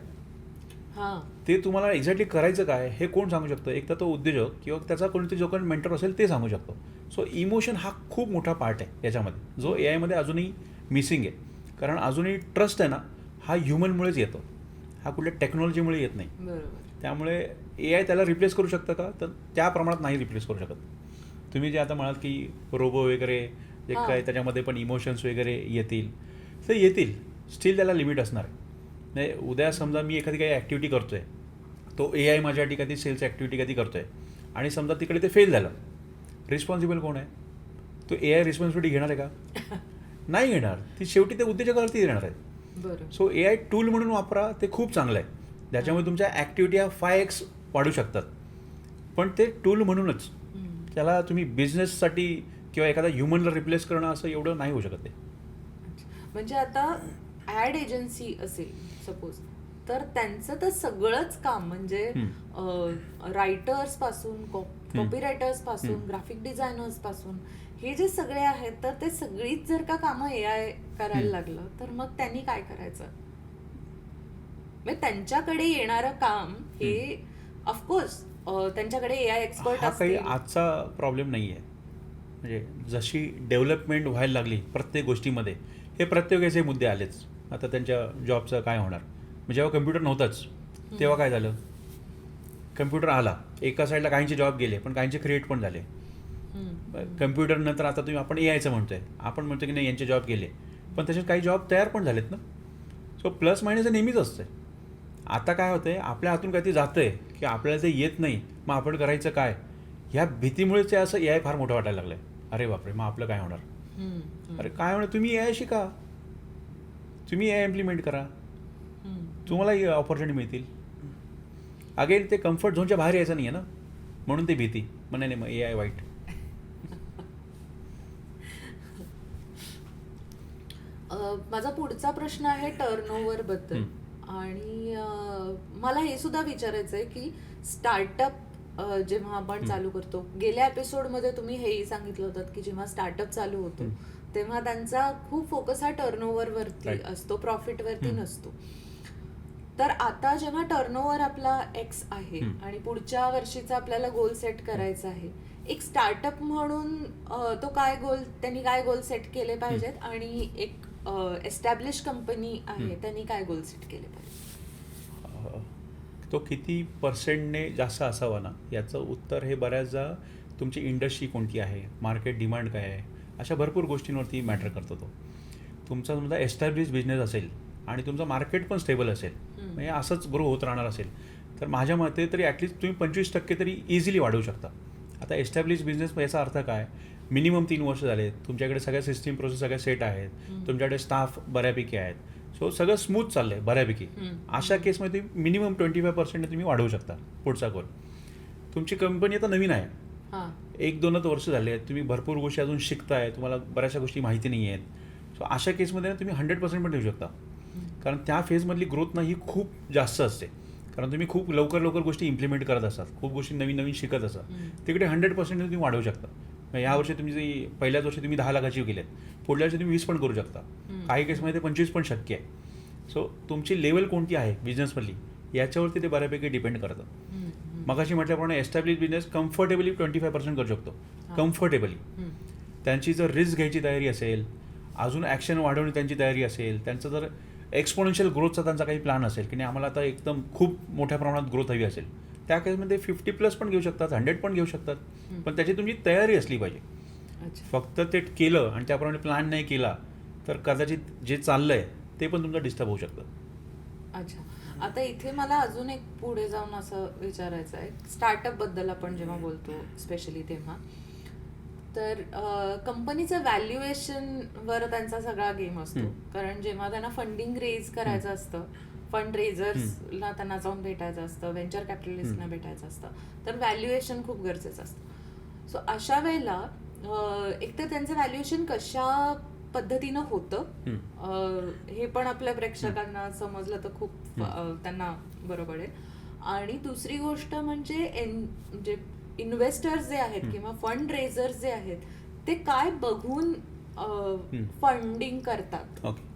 [SPEAKER 2] ते तुम्हाला एक्झॅक्टली करायचं काय हे कोण सांगू शकतं. एक तर तो उद्योजक किंवा त्याचा कोणतरी जो कोणी मेंटर असेल ते सांगू शकतो. सो इमोशन हा खूप मोठा पार्ट आहे याच्यामध्ये, जो AIमध्ये अजूनही मिसिंग आहे. कारण अजूनही ट्रस्ट आहे ना, हा ह्युमनमुळेच येतो, हा कुठल्या टेक्नॉलॉजीमुळे येत नाही. त्यामुळे AI त्याला रिप्लेस करू शकतं का, तर त्या प्रमाणात नाही रिप्लेस करू शकत. तुम्ही जे आता म्हणाल की रोबो वगैरे जे काय त्याच्यामध्ये पण इमोशन्स वगैरे येतील, ते येतील. स्टील त्याला लिमिट असणार आहे. नाही उद्या समजा मी एखादी काही ॲक्टिव्हिटी करतो आहे, तो AI माझ्यासाठी कधी सेल्स ॲक्टिव्हिटी कधी करतो आहे आणि समजा तिकडे ते फेल झालं, रिस्पॉन्सिबल कोण आहे. तो AI रिस्पॉन्सिबिलिटी घेणार आहे का, नाही घेणार. ती शेवटी ते उद्योजकावरती येणार आहे. सो AI टूल म्हणून वापरा, ते खूप चांगलं आहे. ज्याच्यामुळे तुमच्या ॲक्टिव्हिटी ह्या 5x वाढू शकतात. पण ते टूल म्हणूनच, त्याला तुम्ही बिझनेससाठी किंवा एखादा ह्युमनला रिप्लेस करणं असं एवढं नाही होऊ शकत. ते
[SPEAKER 1] म्हणजे आता ॲड एजन्सी असेल सपोज, तर त्यांचं तर सगळंच काम म्हणजे रायटर्स पासून, कॉपी रायटर्स पासून, ग्राफिक डिझायनर्स पासून, हे जे सगळे आहेत, तर ते सगळीच जर का कामं AI करायला लागलं, तर मग त्यांनी काय करायचं. म्हणजे त्यांच्याकडे येणारं काम हे ऑफकोर्स त्यांच्याकडे AI एक्सपर्ट
[SPEAKER 2] हा काही
[SPEAKER 1] असतील.
[SPEAKER 2] आजचा प्रॉब्लेम नाही आहे. म्हणजे जशी डेव्हलपमेंट व्हायला लागली प्रत्येक गोष्टीमध्ये, हे प्रत्येक असे मुद्दे आलेच. आता त्यांच्या जॉबचं काय होणार? म्हणजे जेव्हा कम्प्युटर नव्हताच तेव्हा काय झालं? कम्प्युटर आला, एका साईडला काहींचे जॉब गेले, पण काहींचे क्रिएट पण झाले. कम्प्युटर नंतर आता आपण AIचं म्हणतोय, आपण म्हणतो की नाही यांचे जॉब गेले, पण तसे काही जॉब तयार पण झालेत ना. सो प्लस मायनस नेहमीच असतंय. आता काय होतंय, आपल्या हातून काहीतरी जातंय की आपल्याला ते येत नाही, मग आपण करायचं काय? ह्या भीतीमुळेच ते असं AI फार मोठं वाटायला लागलंय. अरे बापरे, मग आपलं काय होणार? अरे काय होणार? तुम्ही AI शिका, तुम्ही AI इम्प्लिमेंट करा, तुम्हाला ऑपॉर्च्युनिटी मिळतील. अगेन ते कम्फर्ट झोनच्या बाहेर यायचं नाही आहे ना, म्हणून ती भीती. मग नाही मग AI वाईट.
[SPEAKER 1] माझा पुढचा प्रश्न आहे टर्नओव्हर बद्दल. आणि मला हे सुद्धा विचारायचं आहे की स्टार्टअप जेव्हा आपण चालू करतो, गेल्या एपिसोडमध्ये तुम्ही हेही सांगितलं होतं की जेव्हा स्टार्टअप चालू होतो तेव्हा त्यांचा खूप फोकस हा टर्नओव्हर वरती
[SPEAKER 2] Right.
[SPEAKER 1] असतो, प्रॉफिट वरती नसतो. तर आता जेव्हा टर्नओव्हर आपला X आहे आणि पुढच्या वर्षीचा आपल्याला गोल सेट करायचा आहे, एक स्टार्टअप म्हणून त्यांनी काय गोल सेट केले पाहिजेत आणि एक एस्टॅब्लिश कंपनी आहे त्यांनी काय गोल सेट केले पाहिजे?
[SPEAKER 2] तो किती पर्सेंटने जास्त असावा ना, याचं उत्तर हे बऱ्याचदा तुमची इंडस्ट्री कोणती आहे, मार्केट डिमांड काय आहे, अशा भरपूर गोष्टींवरती मॅटर करतो. तो तुमचा समजा एस्टॅब्लिश बिझनेस असेल आणि तुमचं मार्केट पण स्टेबल असेल, म्हणजे असंच ग्रो होत राहणार असेल, तर माझ्या मते तरी ॲटलिस्ट तुम्ही 25% तरी इझिली वाढवू शकता. आता एस्टॅब्लिश बिझनेस याचा अर्थ काय? मिनिमम 3 वर्ष झाले, तुमच्याकडे सगळ्या सिस्टीम प्रोसेस सगळ्या सेट आहेत, तुमच्याकडे स्टाफ बऱ्यापैकी आहेत, सो सगळं स्मूथ चाललंय बऱ्यापैकी. अशा केसमध्ये मिनिमम 25% तुम्ही वाढवू शकता पुढचा गोल. तुमची कंपनी आता नवीन आहे, 1-2च वर्ष झाले आहेत, तुम्ही भरपूर गोष्टी अजून शिकताय, तुम्हाला बऱ्याचशा गोष्टी माहिती नाही आहेत. सो अशा केसमध्ये ना तुम्ही 100% पण देऊ शकता, कारण त्या फेजमधली ग्रोथ ना ही खूप जास्त असते, कारण तुम्ही खूप लवकर गोष्टी इम्प्लिमेंट करत असतात, खूप गोष्टी नवीन शिकत असतात. तिकडे 100% तुम्ही वाढवू शकता. या वर्षी तुम्ही पहिल्याच वर्षी तुम्ही 10 लाख अचीव केलेत, पुढल्या वर्षी तुम्ही 20 पण करू शकता, काही केसमध्ये 25 पण शक्य आहे. सो तुमची लेवल कोणती आहे बिझनेसमधली याच्यावरती ते बऱ्यापैकी डिपेंड करतं. मगाशी म्हटल्याप्रमाणे एस्टॅब्लिश बिझनेस कम्फर्टेबली 25% करू शकतो, कम्फर्टेबली. त्यांची जर रिस्क घ्यायची तयारी असेल, अजून ॲक्शन वाढवण्याची त्यांची तयारी असेल, त्यांचं जर एक्सपोनेन्शियल ग्रोथचा त्यांचा काही प्लॅन असेल की नाही आम्हाला आता एकदम खूप मोठ्या प्रमाणात ग्रोथ हवी असेल, त्या केसमध्ये 50+ पण घेऊ शकतात, 100 पण घेऊ शकतात, पण त्याची तुमची तयारी असली पाहिजे. फक्त ते केलं आणि त्याप्रमाणे प्लॅन नाही केला तर कदाचित जे चाललंय ते पण तुमचं डिस्टर्ब होऊ शकतं.
[SPEAKER 1] अच्छा, आता इथे मला अजून एक पुढे जाऊन असं विचारायचं आहे, स्टार्टअप बद्दल आपण जेव्हा बोलतो स्पेशली तेव्हा, तर कंपनीचं व्हॅल्युएशनवर त्यांचा सगळा गेम असतो. कारण जेव्हा त्यांना फंडिंग रेज करायचं असतं, फंड रेझर्सला त्यांना जाऊन भेटायचं असतं, व्हेंचर कॅपिटलिस्टना भेटायचं असतं, तर व्हॅल्युएशन खूप गरजेचं असतं. सो अशा वेळेला एकतर त्यांचं व्हॅल्युएशन कशा पद्धतीनं होतं हे पण आपल्या प्रेक्षकांना समजलं तर खूप त्यांना बरं पडेल. आणि दुसरी गोष्ट म्हणजे इन्व्हेस्टर्स जे आहेत किंवा फंड रेझर्स जे आहेत ते काय बघून फंडिंग करतात?
[SPEAKER 2] ओके,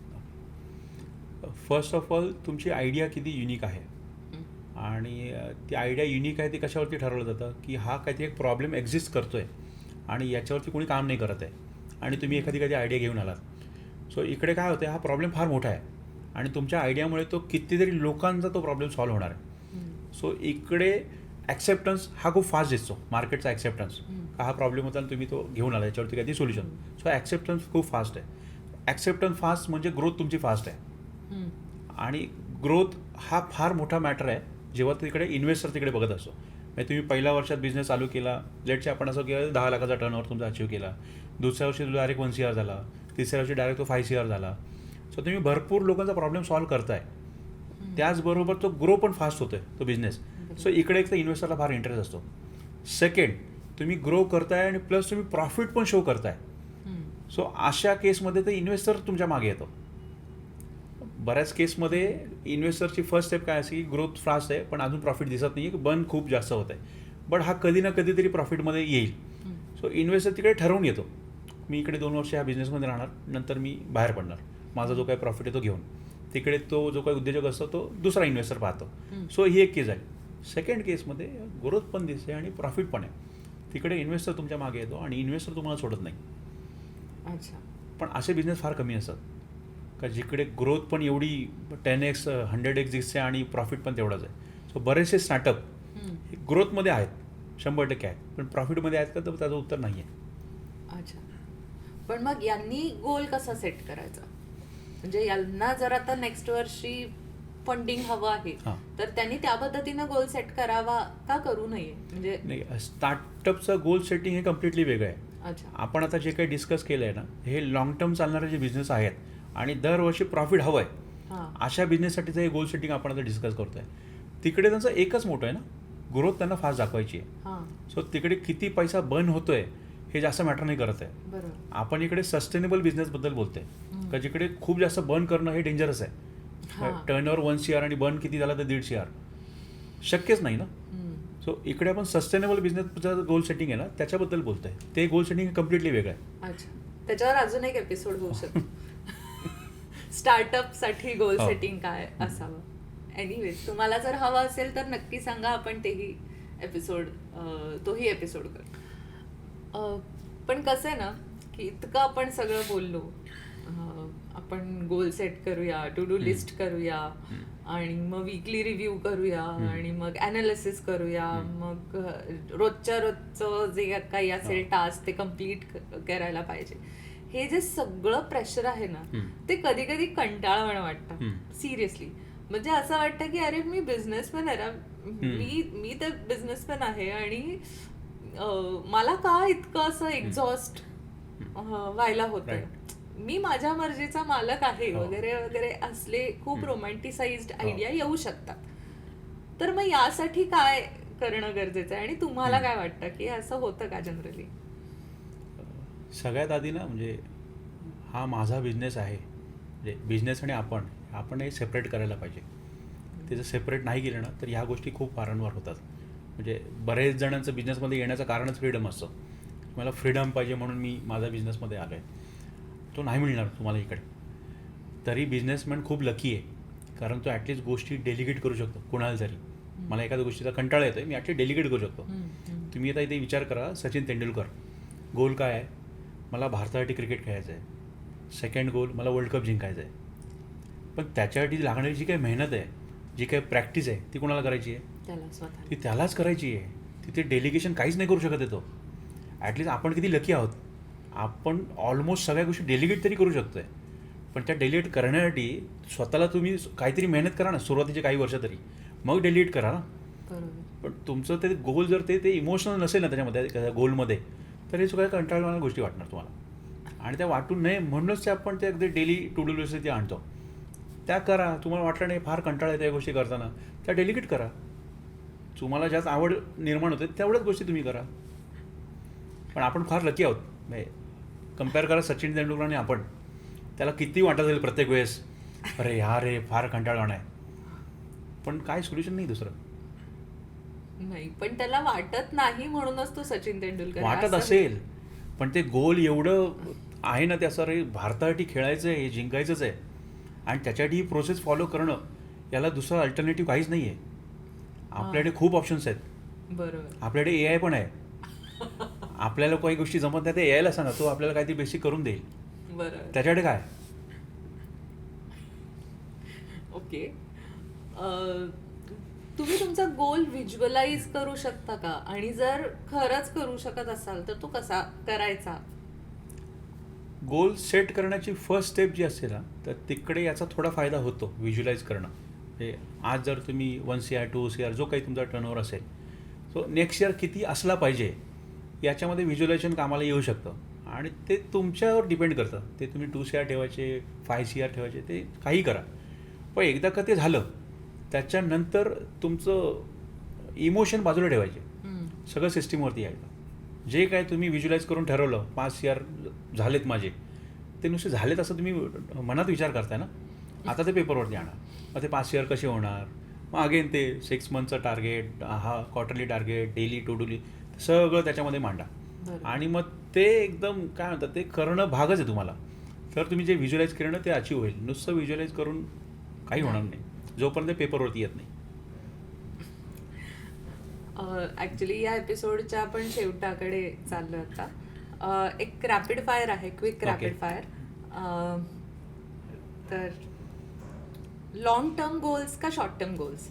[SPEAKER 2] फर्स्ट ऑफ ऑल तुमची आयडिया किती युनिक आहे, आणि ती आयडिया युनिक आहे ती कशावरती ठरवलं जातं की हा काहीतरी एक प्रॉब्लेम एक्झिस्ट करतोय आणि याच्यावरती कोणी काम नाही करत आहे आणि तुम्ही एखादी आयडिया घेऊन आलात. सो इकडे काय होतं, हा प्रॉब्लेम फार मोठा आहे आणि तुमच्या आयडियामुळे तो कितीतरी लोकांचा तो प्रॉब्लेम सॉल्व्ह होणार आहे. सो इकडे ॲक्सेप्टन्स हा खूप फास्ट दिसतो, मार्केटचा ॲक्सेप्टन्स. हा प्रॉब्लेम होता आणि तुम्ही तो घेऊन आला, याच्यावरती काहीतरी सोल्युशन. सो ॲक्सेप्टन्स खूप फास्ट आहे. ॲक्सेप्टन्स फास्ट म्हणजे ग्रोथ तुमची फास्ट आहे, आणि ग्रोथ हा फार मोठा मॅटर आहे जेव्हा तिकडे इन्व्हेस्टर तिकडे बघत असतो. म्हणजे तुम्ही पहिल्या वर्षात बिझनेस चालू केला, लेटचे आपण असं केलं 10 लाखाचा टर्नओव्हर तुमचा अचीव केला, दुसऱ्या वर्षी तुला डायरेक्ट 1 CR झाला, तिसऱ्या वर्षी डायरेक्ट तो 5 CR झाला. सो तुम्ही भरपूर लोकांचा प्रॉब्लेम सॉल्व्ह करताय, त्याचबरोबर तो ग्रो पण फास्ट होतोय तो बिझनेस. सो इकडे एक तर इन्व्हेस्टरला फार इंटरेस्ट असतो. सेकंड, तुम्ही ग्रो करताय आणि प्लस तुम्ही प्रॉफिट पण शो करताय. सो अशा केसमध्ये तर इन्व्हेस्टर तुमच्या मागे येतो. बऱ्याच केसमध्ये इन्व्हेस्टरची फर्स्ट स्टेप काय असते की ग्रोथ फास्ट आहे पण अजून प्रॉफिट दिसत नाही आहे, बर्न खूप जास्त होत आहे, बट हा कधी ना कधीतरी प्रॉफिटमध्ये येईल. सो इन्व्हेस्टर तिकडे ठरवून येतो, मी इकडे 2 वर्ष ह्या बिझनेसमध्ये राहणार, नंतर मी बाहेर पडणार, माझा जो काही प्रॉफिट आहे तो घेऊन. तिकडे तो जो काही उद्योजक असतो तो दुसरा इन्व्हेस्टर पाहतो. सो ही एक केस आहे. सेकंड केसमध्ये ग्रोथ पण दिसते आणि प्रॉफिट पण आहे. तिकडे इन्व्हेस्टर तुमच्या मागे येतो आणि इन्व्हेस्टर तुम्हाला सोडत नाही.
[SPEAKER 1] अच्छा.
[SPEAKER 2] पण असे बिझनेस फार कमी असतात का जिकडे ग्रोथ पण एवढी 10x 100x दिसते आणि प्रॉफिट पण तेवढाच आहे. सो बरेचसे स्टार्टअप हे ग्रोथमध्ये आहेत, 100% आहेत, पण प्रॉफिटमध्ये आहेत का, तर त्याचं उत्तर नाही आहे.
[SPEAKER 1] अच्छा. पण मग यांनी गोल कसा सेट करायचा? म्हणजे यांना जर आता नेक्स्ट वर्षी फंडिंग हवं आहे,
[SPEAKER 2] हां.
[SPEAKER 1] तर त्यांनी त्या पद्धतीनं गोल सेट करावा का करू नये? म्हणजे
[SPEAKER 2] नाही, स्टार्टअपचं गोल सेटिंग हे कम्प्लिटली वेगळं आहे.
[SPEAKER 1] अच्छा.
[SPEAKER 2] आपण आता जे काही डिस्कस केलं आहे ना, हे लॉंग टर्म चालणारे जे बिझनेस आहेत आणि दरवर्षी प्रॉफिट हवं आहे,
[SPEAKER 1] हां.
[SPEAKER 2] अशा बिझनेससाठीचं हे गोल सेटिंग आपण आता डिस्कस करतो आहे. तिकडे त्यांचं एकच मोठं आहे ना, ग्रोथ त्यांना फास्ट दाखवायची आहे.
[SPEAKER 1] हां.
[SPEAKER 2] सो तिकडे किती पैसा बर्न होतो आहे हे जास्त मॅटर नाही करत आहे.
[SPEAKER 1] बरोबर.
[SPEAKER 2] आपण इकडे सस्टेनेबल बिझनेसबद्दल बोलतोय का जिकडे खूप जास्त बर्न करणं हे डेंजरस आहे.
[SPEAKER 1] हां.
[SPEAKER 2] टर्नओव्हर 1 CR आणि बर्न किती झाला तर 1.5 CR शक्यच नाही ना. सो इकडे आपण सस्टेनेबल बिझनेसचं गोल सेटिंग आहे ना त्याच्याबद्दल बोलतोय. ते गोल सेटिंग कम्प्लिटली वेगळं आहे.
[SPEAKER 1] अच्छा. त्याच्यावर अजून एक एपिसोड होऊ शकतो. स्टार्टअप साठी गोल
[SPEAKER 2] हो.
[SPEAKER 1] सेटिंग काय असावं. एनिवेज, तुम्हाला जर हवं असेल तर नक्की सांगा, आपण तोही एपिसोड करू. पण कसं आहे ना की इतकं आपण सगळं बोललो, आपण गोल सेट करूया, टू डू लिस्ट करूया, आणि मग वीकली रिव्ह्यू करूया, आणि मग ॲनालिसिस करूया, मग रोजच्या रोजचं जे काही असेल टास्क ते कम्प्लीट करायला पाहिजे. हे जे सगळं प्रेशर आहे ना, ते कधी कधी कंटाळवाणं वाटतं. सिरियसली. म्हणजे असं वाटतं की अरे मी बिझनेसमॅन आहे ना, मी तर बिझनेसमॅन आहे, आणि मला का इतकं असं एक्झॉस्ट व्हायला होतं. मी माझ्या मर्जीचा मालक आहे वगैरे वगैरे असले खूप रोमॅन्टिसाइज्ड आयडिया येऊ शकतात. तर मग यासाठी काय करणं गरजेचं आहे, आणि तुम्हाला काय वाटतं की असं होतं का जनरली?
[SPEAKER 2] सगळ्यात आधी ना, म्हणजे हा माझा बिझनेस आहे, म्हणजे बिझनेस आणि आपण हे सेपरेट करायला पाहिजे. ते जर सेपरेट नाही केलं ना तर ह्या गोष्टी खूप वारंवार होतात. म्हणजे बरेच जणांचं बिझनेसमध्ये येण्याचं कारणच फ्रीडम असतं. मला फ्रीडम पाहिजे म्हणून मी माझ्या बिझनेसमध्ये आलो आहे. तो नाही मिळणार तुम्हाला इकडे. तरी बिझनेसमॅन खूप लकी आहे, कारण तो ॲटलिस्ट गोष्टी डेलिगेट करू शकतो कुणाला जरी. मला एखाद्या गोष्टीचा कंटाळा येतो आहे, मी ॲटलिस्ट डेलिगेट करू शकतो. तुम्ही आता इथे विचार करा, सचिन तेंडुलकर गोल काय आहे? मला भारतासाठी क्रिकेट खेळायचं आहे. सेकंड गोल, मला वर्ल्ड कप जिंकायचं आहे. पण त्याच्यासाठी लागणारी जी काही मेहनत आहे, जी काही प्रॅक्टिस आहे, ती कोणाला करायची आहे? ती त्यालाच करायची आहे. तिथे डेलिगेशन काहीच नाही करू शकत आहे तो. ॲटलिस्ट आपण किती लकी आहोत, आपण ऑलमोस्ट सगळ्या गोष्टी डेलिगेट तरी करू शकतो आहे. पण त्या डेलिगेट करण्यासाठी स्वतःला तुम्ही काहीतरी मेहनत करा ना, सुरुवातीचे काही वर्ष तरी, मग डेलिगेट करा ना. पण तुमचं ते गोल जर ते इमोशनल नसेल ना त्याच्यामध्ये, गोलमध्ये, तर हे सगळ्या कंटाळवाण्या गोष्टी वाटणार तुम्हाला. आणि त्या वाटून नये म्हणूनच ते आपण ते अगदी डेली टू डू लिस्ट ते आणतो. त्या करा. तुम्हाला वाटलं नाही फार कंटाळा येते या गोष्टी करताना, त्या डेलिगेट करा. तुम्हाला जास्त आवड निर्माण होते तेवढ्याच गोष्टी तुम्ही करा. पण आपण फार लकी आहोत. म्हणजे कम्पेअर करा सचिन तेंडुलकर आणि आपण, त्याला किती वाटत असेल प्रत्येक वेळेस, अरे यार रे फार कंटाळवाणं आहे, पण काय सोल्युशन नाही दुसरं.
[SPEAKER 1] नाही, पण त्याला वाटत नाही म्हणूनच तो सचिन तेंडुलकर
[SPEAKER 2] वाटत असेल, पण ते गोल एवढं आहे ना, ते असं रे भारतासाठी खेळायचं आहे, जिंकायचंच आहे, आणि त्याच्यासाठी ही प्रोसेस फॉलो करणं, याला दुसरा अल्टरनेटिव्ह काहीच नाही आहे. आपल्याकडे खूप ऑप्शन्स आहेत.
[SPEAKER 1] बरोबर.
[SPEAKER 2] आपल्याकडे AI पण आहे. आपल्याला काही गोष्टी जमत नाही, ते AI ला सांगा, तो आपल्याला काहीतरी बेसिक करून देईल.
[SPEAKER 1] बरोबर.
[SPEAKER 2] त्याच्याकडे काय?
[SPEAKER 1] ओके. तुम्ही तुमचा गोल व्हिज्युअलाइज करू शकता का? आणि जर खरंच करू शकत असाल तर तो कसा करायचा?
[SPEAKER 2] गोल सेट करण्याची फर्स्ट स्टेप जी असते ना, तर तिकडे याचा थोडा फायदा होतो व्हिज्युअलाइज करणं. म्हणजे आज जर तुम्ही 1 CR 2 CR जो काही तुमचा टर्नओव्हर असेल, सो नेक्स्ट इयर किती असला पाहिजे याच्यामध्ये व्हिज्युअलायझेशन कामाला येऊ शकतं. आणि ते तुमच्यावर डिपेंड करतं. ते तुम्ही 2 CR ठेवायचे, 5 CR ठेवायचे, ते काही करा. पण एकदा का ते झालं त्याच्यानंतर तुमचं इमोशन बाजूला ठेवायचे, सगळं सिस्टीमवरती यायचं. जे काय तुम्ही व्हिज्युअलाइज करून ठरवलं 5 CR झालेत माझे, ते नुसते झालेत असं तुम्ही मनात विचार करताय ना, आता ते पेपरवरती आणा. मग ते 5 CR कसे होणार, मग अगेन ते 6 मंथचं टार्गेट, हा quarterly target, daily to do list, सगळं त्याच्यामध्ये मांडा. आणि मग ते एकदम काय म्हणतात, ते करणं भागच आहे तुम्हाला. तर तुम्ही जे व्हिज्युअलाइज केलं ना ते अचीव होईल. नुसतं व्हिज्युअलाइज करून काही होणार नाही जोपर्यंत पेपरवरती येत नाही.
[SPEAKER 1] ॲक्च्युली या एपिसोडच्या आपण शेवटाकडे चाललो आता. एक रॅपिड फायर आहे, क्विक
[SPEAKER 2] Okay.
[SPEAKER 1] Rapid fire. तर लॉंग टर्म गोल्स का short term goals?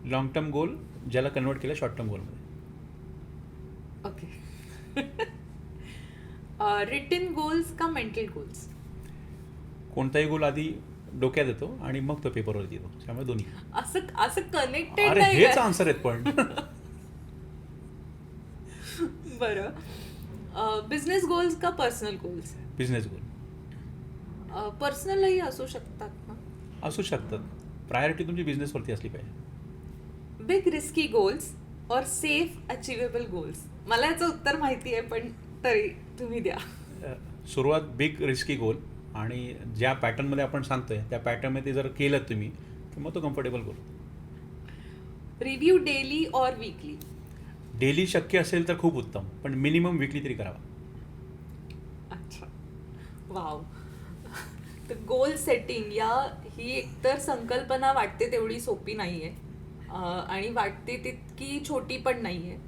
[SPEAKER 2] Long term goal ज्याला कन्वर्ट केलं शॉर्ट टर्म गोलमध्ये.
[SPEAKER 1] ओके. रिटन गोल्स का मेंटल गोल्स?
[SPEAKER 2] कोणताही गोल आधी डोक्यात येतो आणि मग तो पेपरवरती येतो, त्यामुळे दोन्ही.
[SPEAKER 1] असं असं कनेक्टेड
[SPEAKER 2] अरे
[SPEAKER 1] नाही
[SPEAKER 2] हेच
[SPEAKER 1] का?
[SPEAKER 2] आन्सर आहेत पण.
[SPEAKER 1] बरं. बिझनेस गोल्स का पर्सनल गोल्स?
[SPEAKER 2] बिझनेस गोल
[SPEAKER 1] पर्सनलही असू शकतात ना.
[SPEAKER 2] असू शकतात. प्रायोरिटी तुमची बिझनेसवरती असली पाहिजे.
[SPEAKER 1] बिग रिस्की गोल्स और सेफ अचिवेबल गोल्स? मला याचं उत्तर माहिती आहे, पण तरी तुम्ही द्या.
[SPEAKER 2] सुरुवात बिग रिस्की गोल आणि ज्या पॅटर्नमध्ये आपण सांगतोय त्या पॅटर्नमध्ये जर केलं तुम्ही तर मग तो कम्फर्टेबल गोल.
[SPEAKER 1] रिव्ह्यू डेली और वीकली?
[SPEAKER 2] डेली शक्य असेल तर खूप उत्तम, पण मिनिमम वीकली तरी करावा.
[SPEAKER 1] अच्छा, वाव. तर गोल सेटिंग ही एकतर संकल्पना वाटते तेवढी सोपी नाही आहे, आणि वाटते तितकी छोटी पण नाही आहे.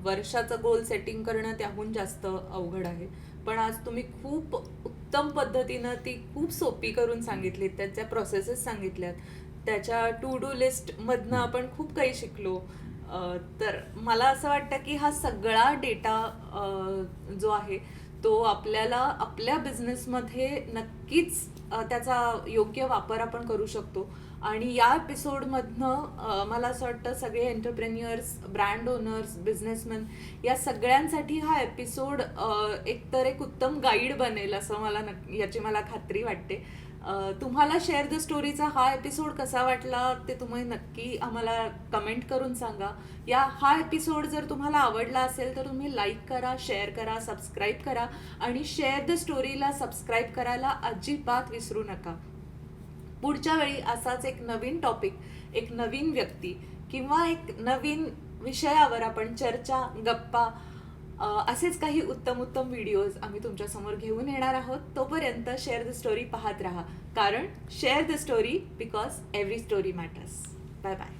[SPEAKER 1] वर्षाचं गोल सेटिंग करणं त्याहून जास्त अवघड आहे. पण आज तुम्ही खूप उत्तम पद्धतीनं ती खूप सोपी करून सांगितलीत, त्याच्या प्रोसेसेस सांगितल्यात, त्याच्या टू डू लिस्टमधनं आपण खूप काही शिकलो. तर मला असं वाटतं की हा सगळा डेटा जो आहे तो आपल्याला आपल्या बिझनेसमध्ये नक्कीच त्याचा योग्य वापर आपण करू शकतो. आणि या एपिसोडमधनं मला असं वाटतं सगळे एंटरप्रेन्युअर्स, ब्रँड ओनर्स, बिझनेसमॅन या सगळ्यांसाठी हा एपिसोड एकतर एक उत्तम गाईड बनेल असं याची मला खात्री वाटते. तुम्हाला शेअर द स्टोरीचा हा एपिसोड कसा वाटला ते तुम्ही नक्की आम्हाला कमेंट करून सांगा. हा एपिसोड जर तुम्हाला आवडला असेल तर तुम्ही लाईक करा, शेअर करा, सबस्क्राईब करा आणि शेअर द स्टोरीला सबस्क्राईब करायला अजिबात विसरू नका. पुढच्या वेळी असाच एक नवीन टॉपिक, एक नवीन व्यक्ती किंवा एक नवीन विषयावर आपण चर्चा, गप्पा, असेच काही उत्तम उत्तम व्हिडिओज आम्ही तुमच्यासमोर घेऊन येणार आहोत. तोपर्यंत शेअर द स्टोरी पाहत राहा, कारण share the story because every story matters. Bye bye.